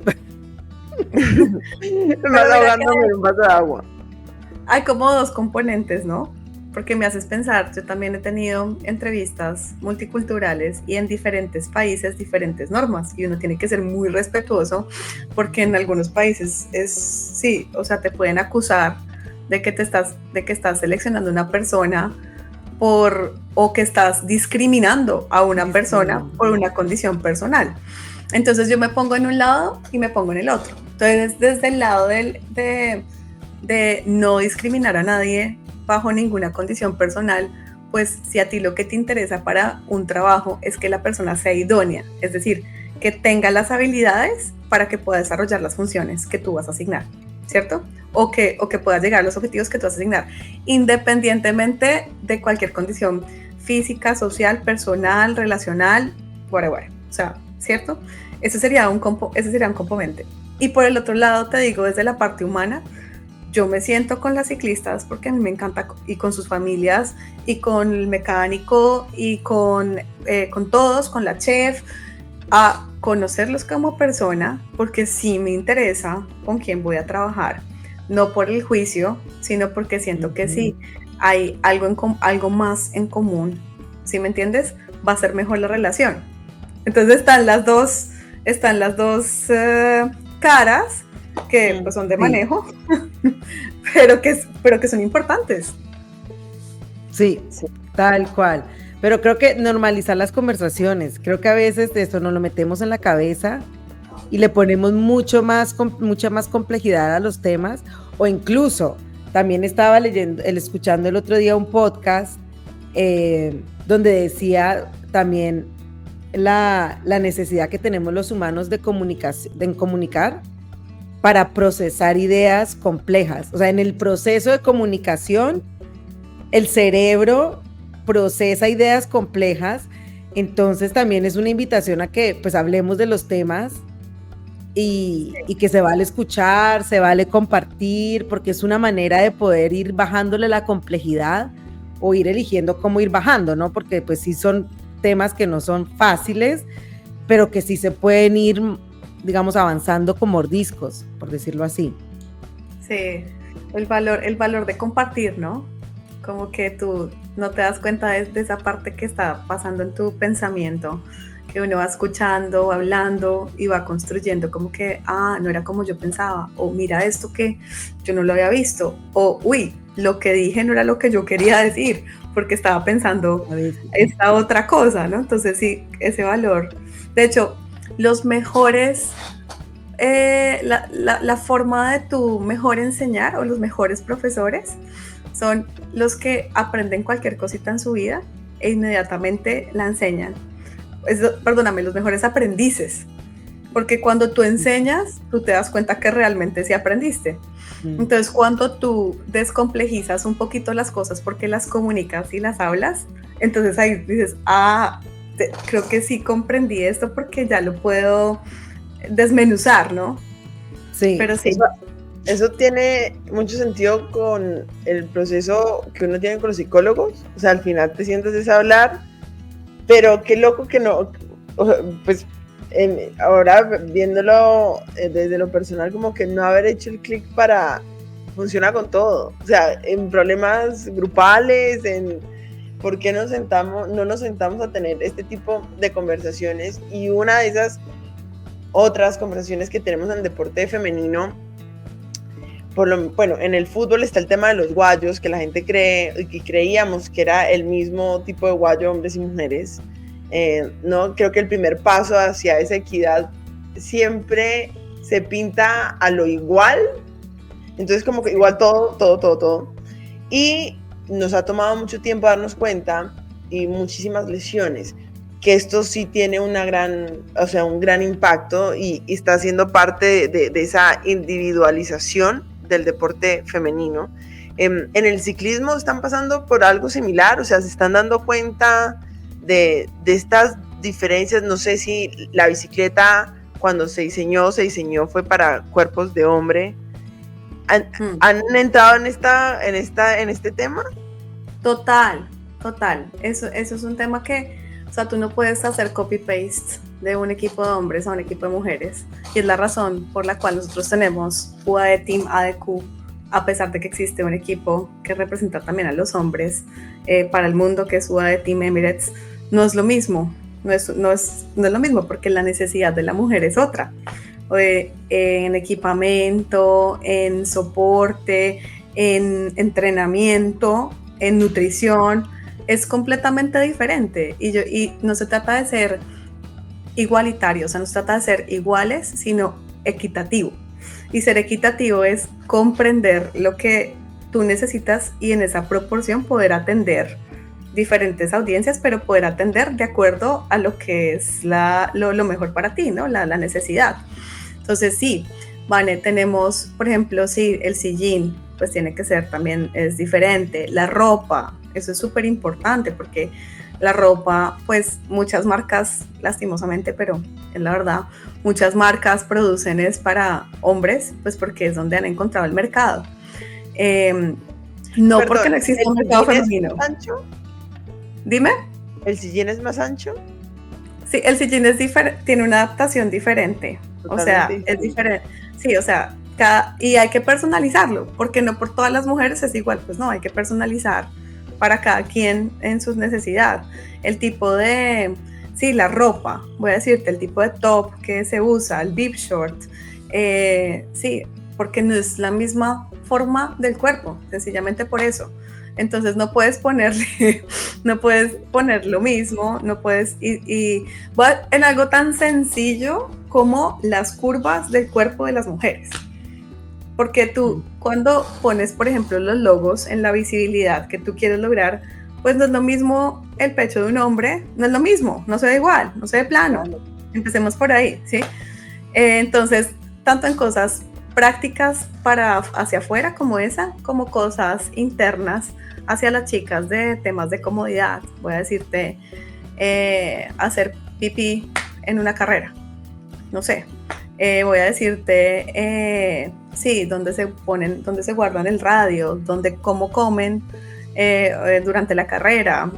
Me ahogándome en un vaso de agua. Hay como dos componentes, ¿no? Porque me haces pensar, yo también he tenido entrevistas multiculturales y en diferentes países diferentes normas, y uno tiene que ser muy respetuoso, porque en algunos países sí, o sea, te pueden acusar de que estás seleccionando una persona o que estás discriminando a una persona por una condición personal. Entonces yo me pongo en un lado y me pongo en el otro. Entonces, desde el lado de no discriminar a nadie bajo ninguna condición personal, pues si a ti lo que te interesa para un trabajo es que la persona sea idónea, es decir, que tenga las habilidades para que pueda desarrollar las funciones que tú vas a asignar, ¿cierto? O que pueda llegar a los objetivos que tú vas a asignar, independientemente de cualquier condición física, social, personal, relacional, whatever. O sea, ¿cierto? Ese sería un componente. Y por el otro lado, te digo, desde la parte humana, yo me siento con las ciclistas porque a mí me encanta, y con sus familias, y con el mecánico, y con todos, con la chef, a conocerlos como persona, porque sí me interesa con quién voy a trabajar, no por el juicio, sino porque siento que sí hay algo más en común, ¿sí me entiendes? Va a ser mejor la relación. Entonces están las dos caras que pues, son de manejo, pero que son importantes. Sí, tal cual. Pero creo que normalizar las conversaciones, creo que a veces de esto nos lo metemos en la cabeza y le ponemos mucha más complejidad a los temas, o incluso también estaba escuchando el otro día un podcast donde decía también la necesidad que tenemos los humanos de comunicar para procesar ideas complejas. O sea, en el proceso de comunicación, el cerebro procesa ideas complejas Entonces también es una invitación a que pues hablemos de los temas y que se vale escuchar, se vale compartir, porque es una manera de poder ir bajándole la complejidad o ir eligiendo cómo ir bajando, ¿no? Porque pues sí son temas que no son fáciles, pero que sí se pueden ir, digamos, avanzando con mordiscos, por decirlo así. Sí, el valor de compartir, ¿no? Como que tú no te das cuenta de esa parte que está pasando en tu pensamiento, que uno va escuchando, hablando y va construyendo como que, no era como yo pensaba, o mira esto que yo no lo había visto, o uy, lo que dije no era lo que yo quería decir, porque estaba pensando esta otra cosa, ¿no? Entonces sí, ese valor. De hecho, los mejores, la forma de tu mejor enseñar o los mejores profesores son los que aprenden cualquier cosita en su vida e inmediatamente la enseñan. Perdóname, los mejores aprendices, porque cuando tú enseñas, tú te das cuenta que realmente sí aprendiste. Entonces, cuando tú descomplejizas un poquito las cosas porque las comunicas y las hablas, entonces ahí dices, creo que sí comprendí esto porque ya lo puedo desmenuzar, ¿no? Sí. Pero sí. Eso tiene mucho sentido con el proceso que uno tiene con los psicólogos. O sea, al final te sientas a hablar, pero qué loco que no, pues ahora viéndolo desde lo personal, como que no haber hecho el clic funciona con todo. O sea, en problemas grupales, ¿por qué no nos sentamos a tener este tipo de conversaciones? Y una de esas otras conversaciones que tenemos en el deporte femenino, bueno, en el fútbol está el tema de los guayos, que la gente creíamos que era el mismo tipo de guayo, hombres y mujeres. No, creo que el primer paso hacia esa equidad siempre se pinta a lo igual, entonces como que igual todo. Y nos ha tomado mucho tiempo darnos cuenta y muchísimas lesiones que esto sí tiene un gran impacto y está siendo parte de esa individualización del deporte femenino. En el ciclismo están pasando por algo similar, o sea, se están dando cuenta de estas diferencias. No sé si la bicicleta cuando se diseñó fue para cuerpos de hombre. ¿Han entrado en este tema? Total. Eso es un tema que, o sea, tú no puedes hacer copy-paste de un equipo de hombres a un equipo de mujeres. Y es la razón por la cual nosotros tenemos UAE Team ADQ, a pesar de que existe un equipo que representa también a los hombres para el mundo, que es UAE Team Emirates. No es lo mismo, no es lo mismo, porque la necesidad de la mujer es otra. En equipamiento, en soporte, en entrenamiento, en nutrición, es completamente diferente. Y no se trata de ser igualitario, o sea, no se trata de ser iguales, sino equitativo. Y ser equitativo es comprender lo que tú necesitas y en esa proporción poder atender diferentes audiencias, pero poder atender de acuerdo a lo que es lo mejor para ti, ¿no? La necesidad. Entonces sí, vale, tenemos, por ejemplo, sí, el sillín, pues tiene que ser también, es diferente. La ropa, eso es súper importante porque la ropa, pues muchas marcas, lastimosamente, pero es la verdad, muchas marcas producen es para hombres, pues porque es donde han encontrado el mercado. No, porque no existe un mercado femenino. ¿Es ancho? Dime. ¿El sillín es más ancho? Sí, el sillín es tiene una adaptación diferente. Totalmente. O sea, es diferente. Sí, o sea, y hay que personalizarlo, porque no por todas las mujeres es igual, pues no, hay que personalizar para cada quien en sus necesidades. El tipo de, sí, la ropa, voy a decirte, el tipo de top que se usa, el bib short, sí, porque no es la misma forma del cuerpo, sencillamente por eso. Entonces no puedes poner lo mismo, no puedes, y en algo tan sencillo como las curvas del cuerpo de las mujeres. Porque tú, cuando pones, por ejemplo, los logos en la visibilidad que tú quieres lograr, pues no es lo mismo el pecho de un hombre, no es lo mismo, no se ve igual, no se ve plano. Empecemos por ahí, ¿sí? Entonces, tanto en cosas prácticas para hacia afuera como esa, como cosas internas hacia las chicas de temas de comodidad. Voy a decirte, hacer pipí en una carrera. No sé, voy a decirte, sí, donde se guardan el radio, cómo comen durante la carrera,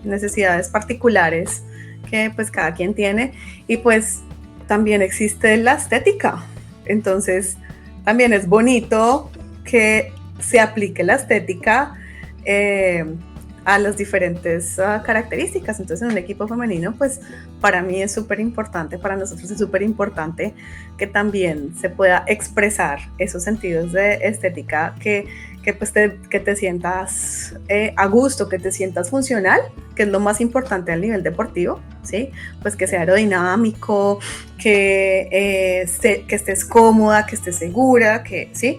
necesidades particulares que pues cada quien tiene, y pues también existe la estética. Entonces también es bonito que se aplique la estética a las diferentes características. Entonces en un equipo femenino, pues para mí es súper importante, para nosotros es súper importante que también se pueda expresar esos sentidos de estética, que te sientas a gusto, que te sientas funcional, que es lo más importante al nivel deportivo, ¿sí? Pues que sea aerodinámico, que estés cómoda, que estés segura, ¿sí?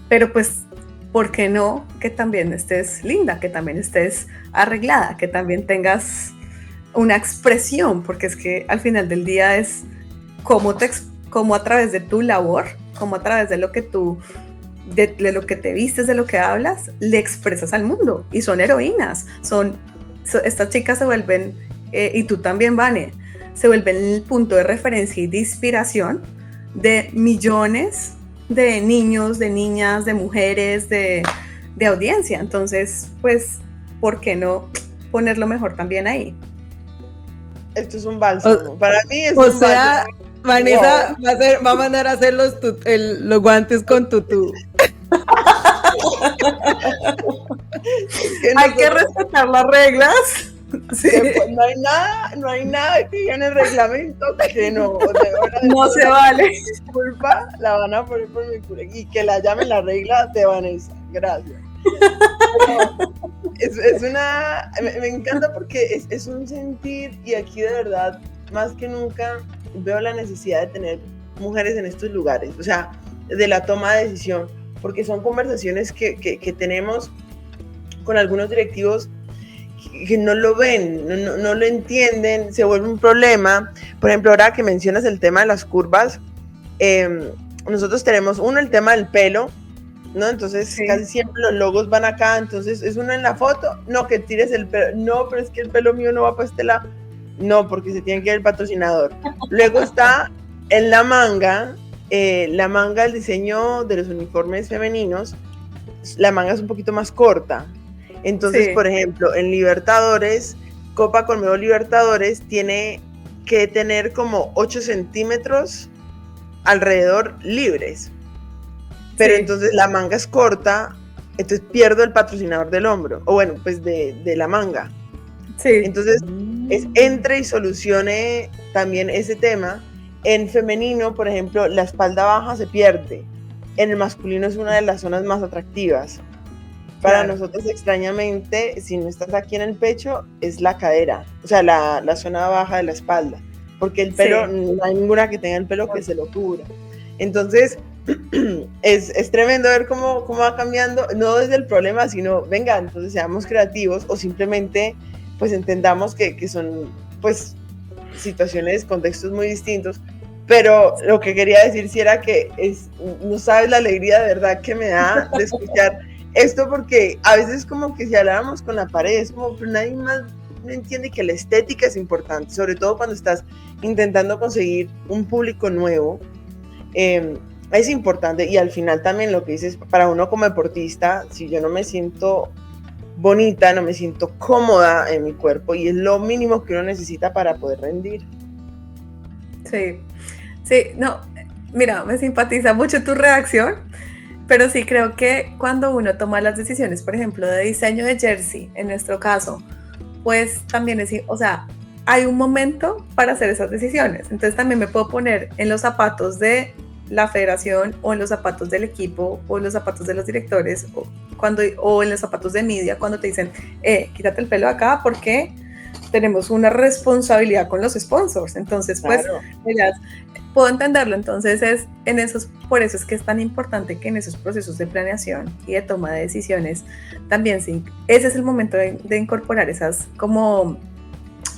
Pero pues, ¿por qué no que también estés linda, que también estés arreglada, que también tengas una expresión? Porque es que al final del día es cómo a través de tu labor, cómo a través de lo que de lo que te vistes, de lo que hablas, le expresas al mundo. Y son heroínas, estas chicas se vuelven, y tú también, Vane, se vuelven el punto de referencia y de inspiración de millones de niños, de niñas, de mujeres, de audiencia. Entonces, pues, ¿por qué no ponerlo mejor también ahí? Esto es un bálsamo. Para mí es un bálsamo. Vanessa va a mandar a hacer los guantes con tutú. Hay que respetar las reglas. Sí. Pues no hay nada que diga en el reglamento que no se vale. Disculpa, la van a poner por mi culpa. Y que la llamen la regla de Vanessa. Gracias. Me encanta porque es un sentir, y aquí de verdad, más que nunca, veo la necesidad de tener mujeres en estos lugares, o sea, de la toma de decisión, porque son conversaciones que tenemos con algunos directivos que no lo ven, no lo entienden, se vuelve un problema. Por ejemplo, ahora que mencionas el tema de las curvas, nosotros tenemos el tema del pelo, ¿no? Entonces sí, casi siempre los logos van acá, entonces es uno en la foto, no, que tires el pelo, no, pero es que el pelo mío no va para este lado, no, porque se tiene que ir el patrocinador. Luego está en la manga, el diseño de los uniformes femeninos, la manga es un poquito más corta. Entonces, sí, por ejemplo, en Libertadores, Copa Conmebol Libertadores tiene que tener como 8 centímetros alrededor libres. Pero sí, entonces la manga es corta, entonces pierdo el patrocinador del hombro, o bueno, pues de la manga. Sí. Entonces, entre y solucione también ese tema. En femenino, por ejemplo, la espalda baja se pierde. En el masculino es una de las zonas más atractivas. Para nosotros, extrañamente, si no estás aquí en el pecho, es la cadera, o sea, la zona baja de la espalda, porque el pelo, sí, no hay ninguna que tenga el pelo que se lo cubra. Entonces, es tremendo ver cómo va cambiando, no desde el problema, sino, venga, entonces seamos creativos, o simplemente, pues, entendamos que son, pues, situaciones, contextos muy distintos. Pero lo que quería decir sí era que no sabes la alegría de verdad que me da de escuchar esto, porque a veces como que si habláramos con la pared, es como, pero nadie más no entiende que la estética es importante, sobre todo cuando estás intentando conseguir un público nuevo, es importante. Y al final también lo que dices, para uno como deportista, si yo no me siento bonita, no me siento cómoda en mi cuerpo, y es lo mínimo que uno necesita para poder rendir. Sí, no, mira, me simpatiza mucho tu reacción, pero sí creo que cuando uno toma las decisiones, por ejemplo, de diseño de jersey, en nuestro caso, pues también o sea, hay un momento para hacer esas decisiones. Entonces también me puedo poner en los zapatos de la federación, o en los zapatos del equipo, o en los zapatos de los directores, o en los zapatos de media, cuando te dicen, quítate el pelo acá porque tenemos una responsabilidad con los sponsors. Entonces, pues, claro, puedo entenderlo. Entonces, por eso es que es tan importante que en esos procesos de planeación y de toma de decisiones también ese es el momento de incorporar esas, como,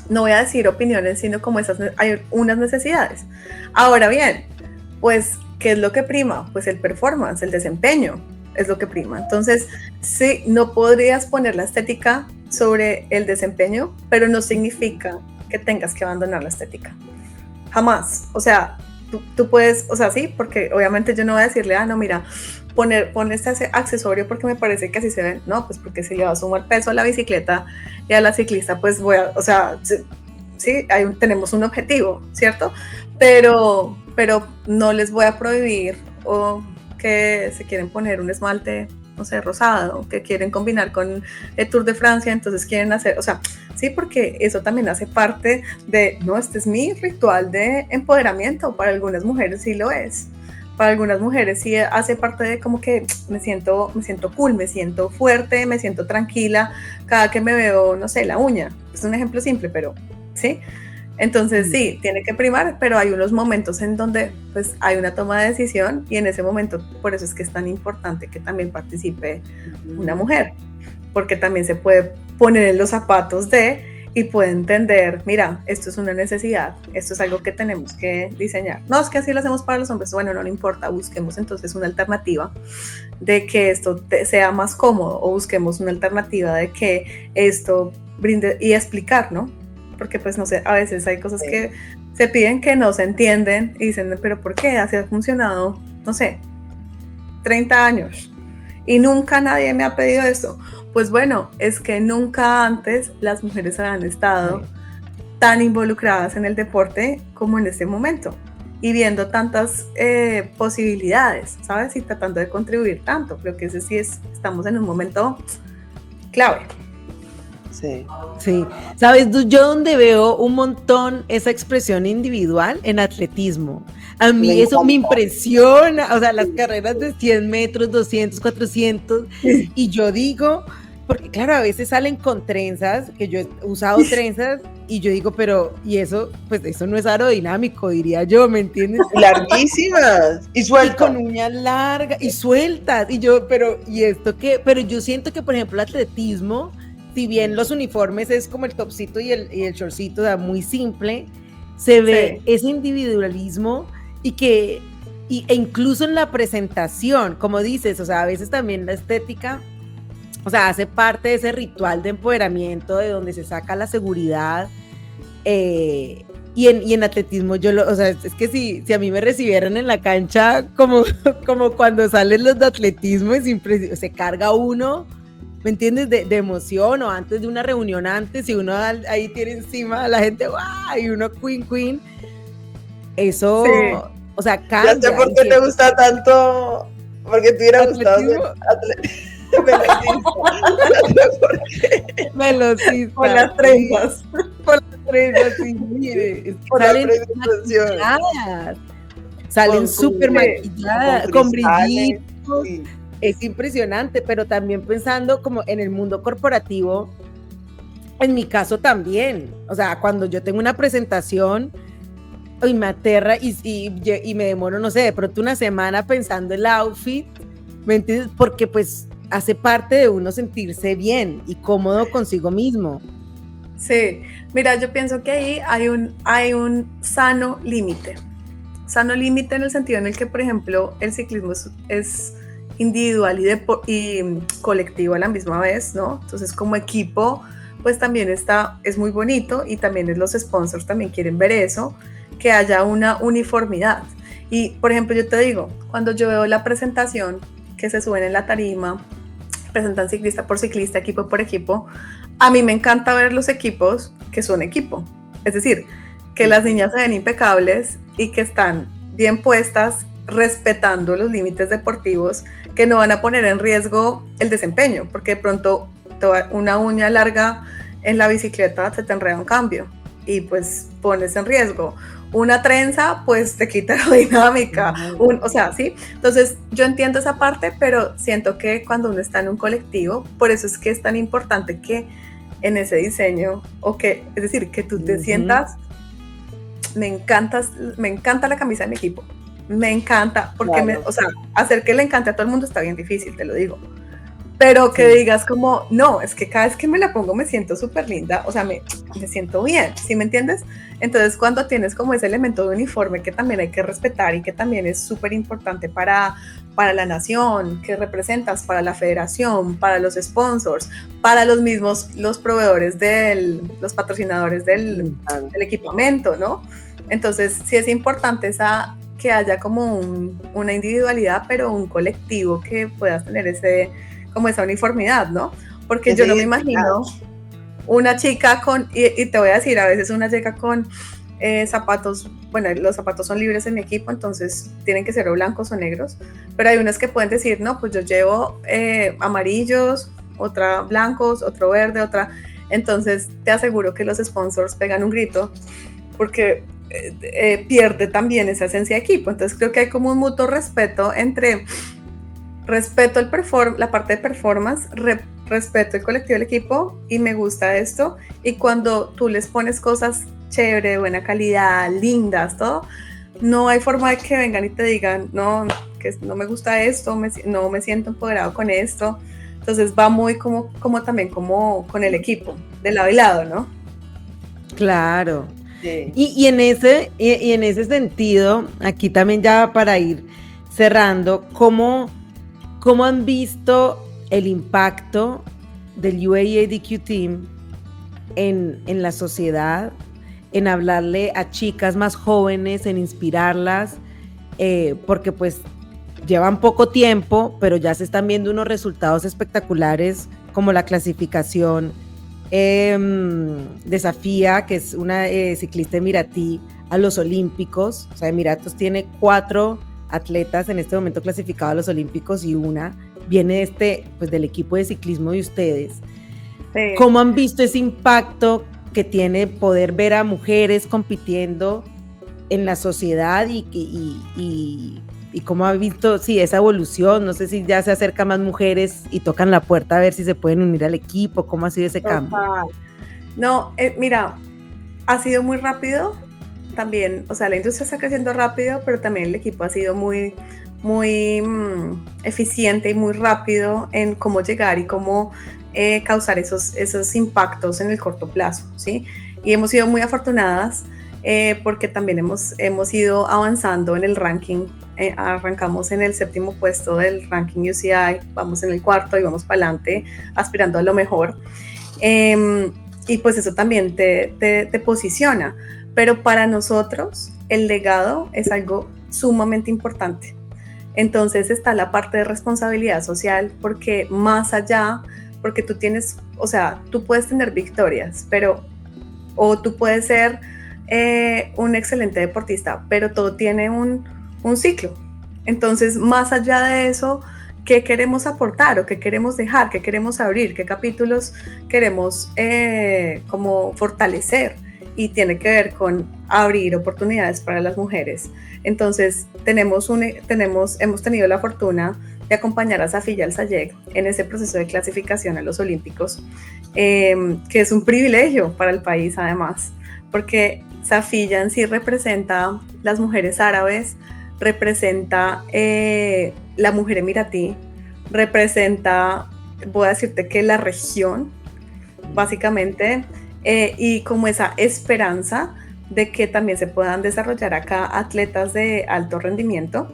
no voy a decir opiniones, sino como hay unas necesidades. Ahora bien, pues, ¿qué es lo que prima? Pues el performance, el desempeño. es lo que prima. Entonces, sí, no podrías poner la estética sobre el desempeño, pero no significa que tengas que abandonar la estética. Jamás. O sea, tú puedes, o sea, sí, porque obviamente yo no voy a decirle, no, mira, pon este accesorio porque me parece que así se ven. No, pues porque si le va a sumar peso a la bicicleta y a la ciclista, pues o sea, sí, tenemos un objetivo, ¿cierto? Pero no les voy a prohibir o que se quieren poner un esmalte, no sé, rosado, que quieren combinar con el Tour de Francia, entonces quieren hacer, o sea, sí, porque eso también hace parte de, no, este es mi ritual de empoderamiento, para algunas mujeres sí lo es, para algunas mujeres sí hace parte de como que me siento cool, me siento fuerte, me siento tranquila cada que me veo, no sé, la uña, es un ejemplo simple, pero sí. Entonces sí, tiene que primar, pero hay unos momentos en donde pues hay una toma de decisión y en ese momento, por eso es que es tan importante que también participe una mujer, porque también se puede poner en los zapatos y puede entender, mira, esto es una necesidad, esto es algo que tenemos que diseñar. No, es que así lo hacemos para los hombres, bueno, no importa, busquemos entonces una alternativa de que esto sea más cómodo o busquemos una alternativa de que esto brinde y explicar, ¿no? Porque pues no sé, a veces hay cosas que se piden que no se entienden y dicen, pero ¿por qué? Así ha funcionado, no sé, 30 años y nunca nadie me ha pedido esto. Pues bueno, es que nunca antes las mujeres habían estado tan involucradas en el deporte como en este momento y viendo tantas posibilidades, ¿sabes? Y tratando de contribuir tanto. Creo que ese sí estamos en un momento clave. Sí, sabes, yo donde veo un montón esa expresión individual en atletismo, a mí eso me impresiona, o sea, las carreras de 100 metros, 200, 400, y yo digo, porque claro, a veces salen con trenzas, que yo he usado trenzas, y yo digo, pero, y eso, pues eso no es aerodinámico, diría yo, ¿me entiendes? Larguísimas, y sueltas. Y con uñas largas, y sueltas, y yo, pero, ¿y esto qué? Pero yo siento que, por ejemplo, el atletismo, si bien los uniformes es como el topcito y el shortcito, o sea, muy simple, se ve ese individualismo e incluso en la presentación, como dices, o sea, a veces también la estética, o sea, hace parte de ese ritual de empoderamiento de donde se saca la seguridad, y en atletismo o sea, es que si a mí me recibieran en la cancha como cuando salen los de atletismo, es impresionante, se carga uno, ¿me entiendes? De emoción, o antes de una reunión antes, y uno ahí tiene encima a la gente, ¡guau! Y uno queen, eso, o sea, cambia. Ya sé por qué te gusta tanto, porque te hubiera gustado ser velocista. Por las trenzas. Por las trenzas, sí, mire. Por salen maquilladas. Salen súper maquilladas, con brillitos. Sí. Es impresionante, pero también pensando como en el mundo corporativo, en mi caso también, o sea, cuando yo tengo una presentación y me aterra y me demoro, no sé, de pronto una semana pensando el outfit, ¿me entiendes? Porque pues hace parte de uno sentirse bien y cómodo consigo mismo. Sí, mira, yo pienso que ahí hay un sano límite en el sentido en el que, por ejemplo, el ciclismo es individual y colectivo a la misma vez, ¿no? Entonces, como equipo, pues también es muy bonito, y también los sponsors también quieren ver eso, que haya una uniformidad. Y, por ejemplo, yo te digo, cuando yo veo la presentación que se suben en la tarima, presentan ciclista por ciclista, equipo por equipo, a mí me encanta ver los equipos que son equipo. Es decir, que las niñas se ven impecables y que están bien puestas, respetando los límites deportivos, que no van a poner en riesgo el desempeño, porque de pronto una uña larga en la bicicleta se te enreda un cambio y pues pones en riesgo. Una trenza pues te quita aerodinámica, o sea, ¿sí? Entonces yo entiendo esa parte, pero siento que cuando uno está en un colectivo, por eso es que es tan importante que en ese diseño, es decir, que tú te sientas, me encanta la camisa de mi equipo. Me encanta, porque, o sea, hacer que le encante a todo el mundo está bien difícil, te lo digo. pero que Sí. digas como, no, es que cada vez que me la pongo me siento súper linda, o sea, me siento bien, ¿sí me entiendes? Entonces cuando tienes como ese elemento de uniforme que también hay que respetar y que también es súper importante para la nación, que representas, para la federación, para los sponsors, para los mismos, los proveedores los patrocinadores del equipamiento, ¿no? Entonces sí es importante que haya como una individualidad, pero un colectivo que puedas tener como esa uniformidad, ¿no? Porque yo no me imagino una chica y te voy a decir, a veces una chica con zapatos, bueno, los zapatos son libres en mi equipo, entonces tienen que ser o blancos o negros, pero hay unas que pueden decir, no, pues yo llevo amarillos, otra blancos, otro verde, otra, entonces te aseguro que los sponsors pegan un grito, porque pierde también esa esencia de equipo, entonces creo que hay como un mutuo respeto entre respeto la parte de performance, respeto el colectivo del equipo y me gusta esto, y cuando tú les pones cosas chévere, de buena calidad, lindas, todo, no hay forma de que vengan y te digan, no, que no me gusta esto, no me siento empoderado con esto, entonces va muy como también como con el equipo, de lado y lado, ¿no? Claro. Sí. Y en ese sentido, aquí también ya para ir cerrando, ¿cómo han visto el impacto del UAE-ADQ Team en la sociedad, en hablarle a chicas más jóvenes, en inspirarlas? Porque pues llevan poco tiempo, pero ya se están viendo unos resultados espectaculares, como la clasificación de Safía, que es una ciclista emiratí, a los Olímpicos. O sea, Emiratos tiene 4 atletas en este momento clasificados a los Olímpicos y una viene pues del equipo de ciclismo de ustedes. Sí. ¿Cómo han visto ese impacto que tiene poder ver a mujeres compitiendo en la sociedad y cómo ha visto esa evolución? No sé si ya se acercan más mujeres y tocan la puerta a ver si se pueden unir al equipo. ¿Cómo ha sido ese cambio? No, mira, ha sido muy rápido también, o sea, la industria está creciendo rápido, pero también el equipo ha sido muy eficiente y muy rápido en cómo llegar y cómo causar esos impactos en el corto plazo, ¿sí? Y hemos sido muy afortunadas porque también hemos ido avanzando en el ranking. Arrancamos en el 7º puesto del ranking UCI, vamos en el 4º y vamos para adelante aspirando a lo mejor. Y pues eso también te posiciona. Pero para nosotros el legado es algo sumamente importante. Entonces está la parte de responsabilidad social, porque más allá, porque tú tienes, o sea, tú puedes tener victorias, o tú puedes ser un excelente deportista, pero todo tiene un ciclo. Entonces, más allá de eso, ¿qué queremos aportar o qué queremos dejar, qué queremos abrir, qué capítulos queremos como fortalecer? Y tiene que ver con abrir oportunidades para las mujeres. Entonces, hemos tenido la fortuna de acompañar a Safiya Al-Sayegh en ese proceso de clasificación a los Olímpicos, que es un privilegio para el país además, porque Safiya en sí representa las mujeres árabes, representa la mujer emiratí, representa, voy a decirte que la región, básicamente, y como esa esperanza de que también se puedan desarrollar acá atletas de alto rendimiento.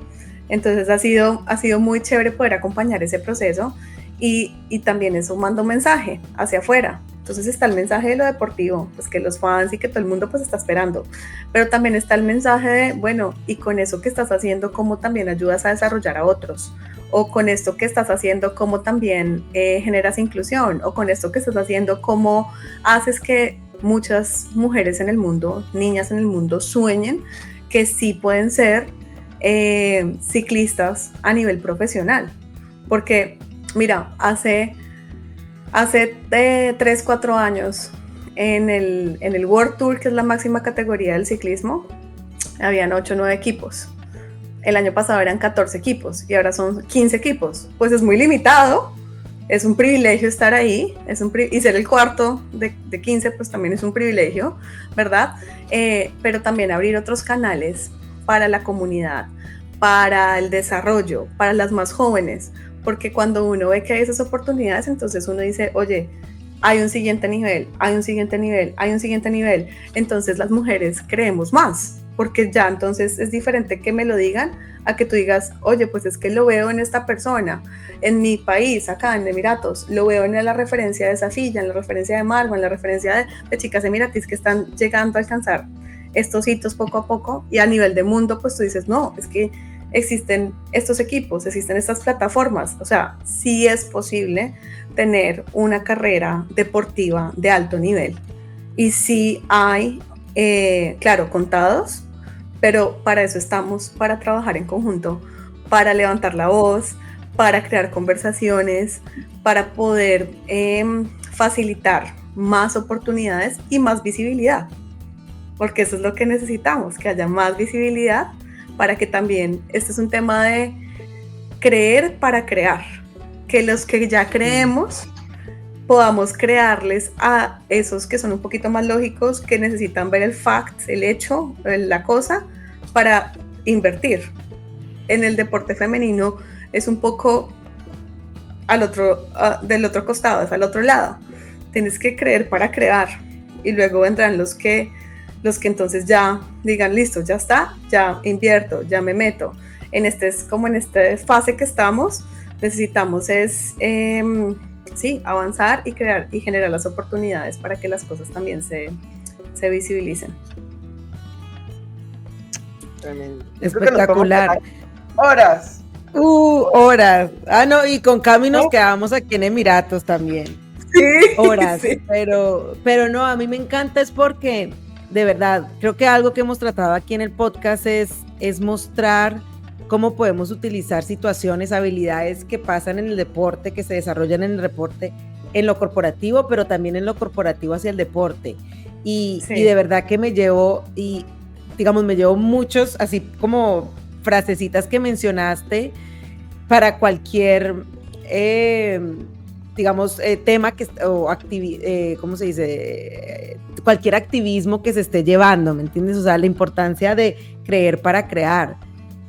Entonces ha sido muy chévere poder acompañar ese proceso y también eso manda un mensaje hacia afuera. Entonces está el mensaje de lo deportivo, pues que los fans y que todo el mundo pues está esperando, pero también está el mensaje de, bueno, y con eso que estás haciendo, ¿cómo también ayudas a desarrollar a otros? O con esto que estás haciendo, ¿cómo también generas inclusión? O con esto que estás haciendo, ¿cómo haces que muchas mujeres en el mundo, niñas en el mundo, sueñen que sí pueden ser ciclistas a nivel profesional? Porque, mira, hace 3-4 años en el World Tour, que es la máxima categoría del ciclismo, habían 8-9 equipos. El año pasado eran 14 equipos y ahora son 15 equipos. Pues es muy limitado, es un privilegio estar ahí, y ser el cuarto de 15 pues también es un privilegio, ¿verdad? Pero también abrir otros canales para la comunidad, para el desarrollo, para las más jóvenes, porque cuando uno ve que hay esas oportunidades, entonces uno dice, oye, hay un siguiente nivel, hay un siguiente nivel, hay un siguiente nivel. Entonces las mujeres creemos más, porque ya entonces es diferente que me lo digan a que tú digas, oye, pues es que lo veo en esta persona, en mi país, acá en Emiratos, lo veo en la referencia de Safilla, en la referencia de Marwa, en la referencia de chicas emiratis que están llegando a alcanzar estos hitos poco a poco, y a nivel de mundo, pues tú dices, no, es que existen estos equipos, existen estas plataformas, o sea, sí es posible tener una carrera deportiva de alto nivel, y sí hay, claro, contados, pero para eso estamos, para trabajar en conjunto, para levantar la voz, para crear conversaciones, para poder facilitar más oportunidades y más visibilidad, porque eso es lo que necesitamos, que haya más visibilidad, para que también, este es un tema de creer para crear, que los que ya creemos podamos crearles a esos que son un poquito más lógicos, que necesitan ver el fact, el hecho, la cosa, para invertir. En el deporte femenino es un poco del otro costado, es al otro lado. Tienes que creer para crear, y luego vendrán los que entonces ya digan, listo, ya está, ya invierto, ya me meto. En esta fase que estamos, necesitamos sí, avanzar y crear y generar las oportunidades para que las cosas también se visibilicen. Tremendo. Espectacular. Horas. Horas. Ah, no, y con Cami nos quedamos aquí en Emiratos también. Sí. Horas. Sí. Pero no, a mí me encanta, es porque, de verdad, creo que algo que hemos tratado aquí en el podcast es mostrar cómo podemos utilizar situaciones, habilidades que pasan en el deporte, que se desarrollan en el deporte, en lo corporativo, pero también en lo corporativo hacia el deporte. Y de verdad que me llevo muchos, así como frasecitas que mencionaste para cualquier, tema ¿cómo se dice? Cualquier activismo que se esté llevando, ¿me entiendes? O sea, la importancia de creer para crear.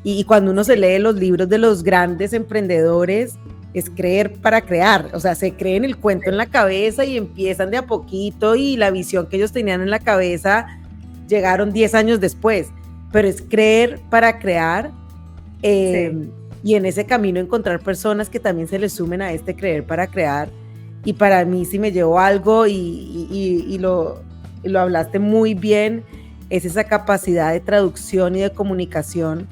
Y cuando uno se lee los libros de los grandes emprendedores, es creer para crear. O sea, se creen el cuento en la cabeza y empiezan de a poquito, y la visión que ellos tenían en la cabeza llegaron 10 años después. Pero es creer para crear, y en ese camino encontrar personas que también se les sumen a este creer para crear. Y para mí, si me llevó algo y lo hablaste muy bien, es esa capacidad de traducción y de comunicación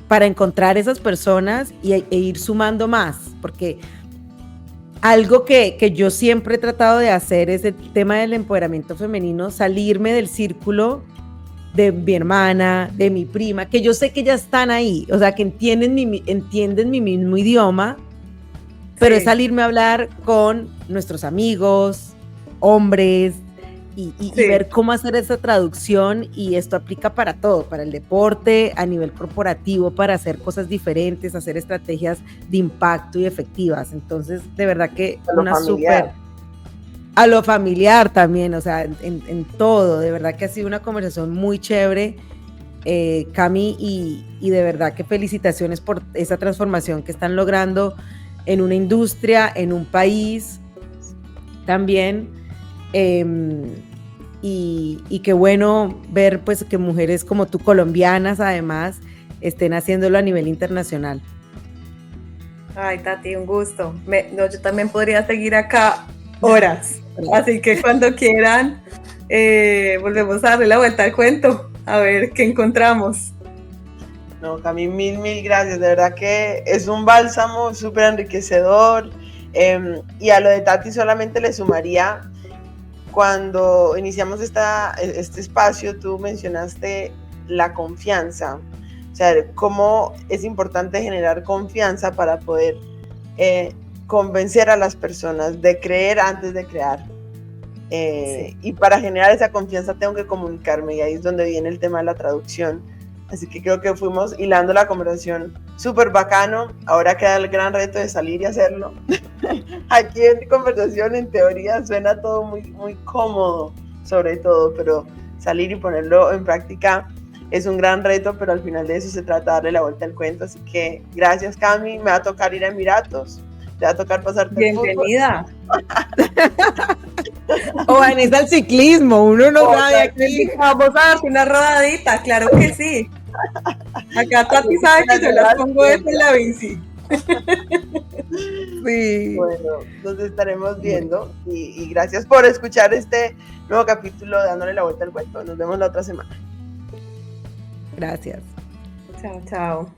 para encontrar esas personas e ir sumando más, porque algo que yo siempre he tratado de hacer es el tema del empoderamiento femenino, salirme del círculo de mi hermana, de mi prima, que yo sé que ya están ahí, o sea, que entienden mi mismo idioma, pero es salirme a hablar con nuestros amigos, hombres, y ver cómo hacer esa traducción, y esto aplica para todo, para el deporte, a nivel corporativo, para hacer cosas diferentes, hacer estrategias de impacto y efectivas. Entonces, de verdad que a lo familiar también, o sea, en todo, de verdad que ha sido una conversación muy chévere, Cami, y de verdad que felicitaciones por esa transformación que están logrando en una industria, en un país también. Y qué bueno ver pues que mujeres como tú, colombianas además, estén haciéndolo a nivel internacional. Ay, Tati, un gusto. Yo también podría seguir acá horas, así que cuando quieran volvemos a darle la vuelta al cuento, a ver qué encontramos. No, Cami, mil gracias, de verdad que es un bálsamo súper enriquecedor, y a lo de Tati solamente le sumaría, cuando iniciamos este espacio, tú mencionaste la confianza, o sea, cómo es importante generar confianza para poder convencer a las personas de creer antes de crear. Y para generar esa confianza tengo que comunicarme, y ahí es donde viene el tema de la traducción. Así que creo que fuimos hilando la conversación súper bacano. Ahora queda el gran reto de salir y hacerlo. Aquí en conversación, en teoría, suena todo muy, muy cómodo, sobre todo, pero salir y ponerlo en práctica es un gran reto, pero al final de eso se trata de darle la vuelta al cuento. Así que gracias, Cami. Me va a tocar ir a Emiratos, te va a tocar pasarte el fútbol. Bienvenida. O Vanessa al ciclismo, uno no sabe aquí. Vamos a darte una rodadita, claro que sí. Acá Tati sabe que yo las pongo eso en la bici. Sí. Bueno, nos estaremos viendo y gracias por escuchar este nuevo capítulo de Dándole la Vuelta al Cuento. Nos vemos la otra semana. Gracias. Chao, chao.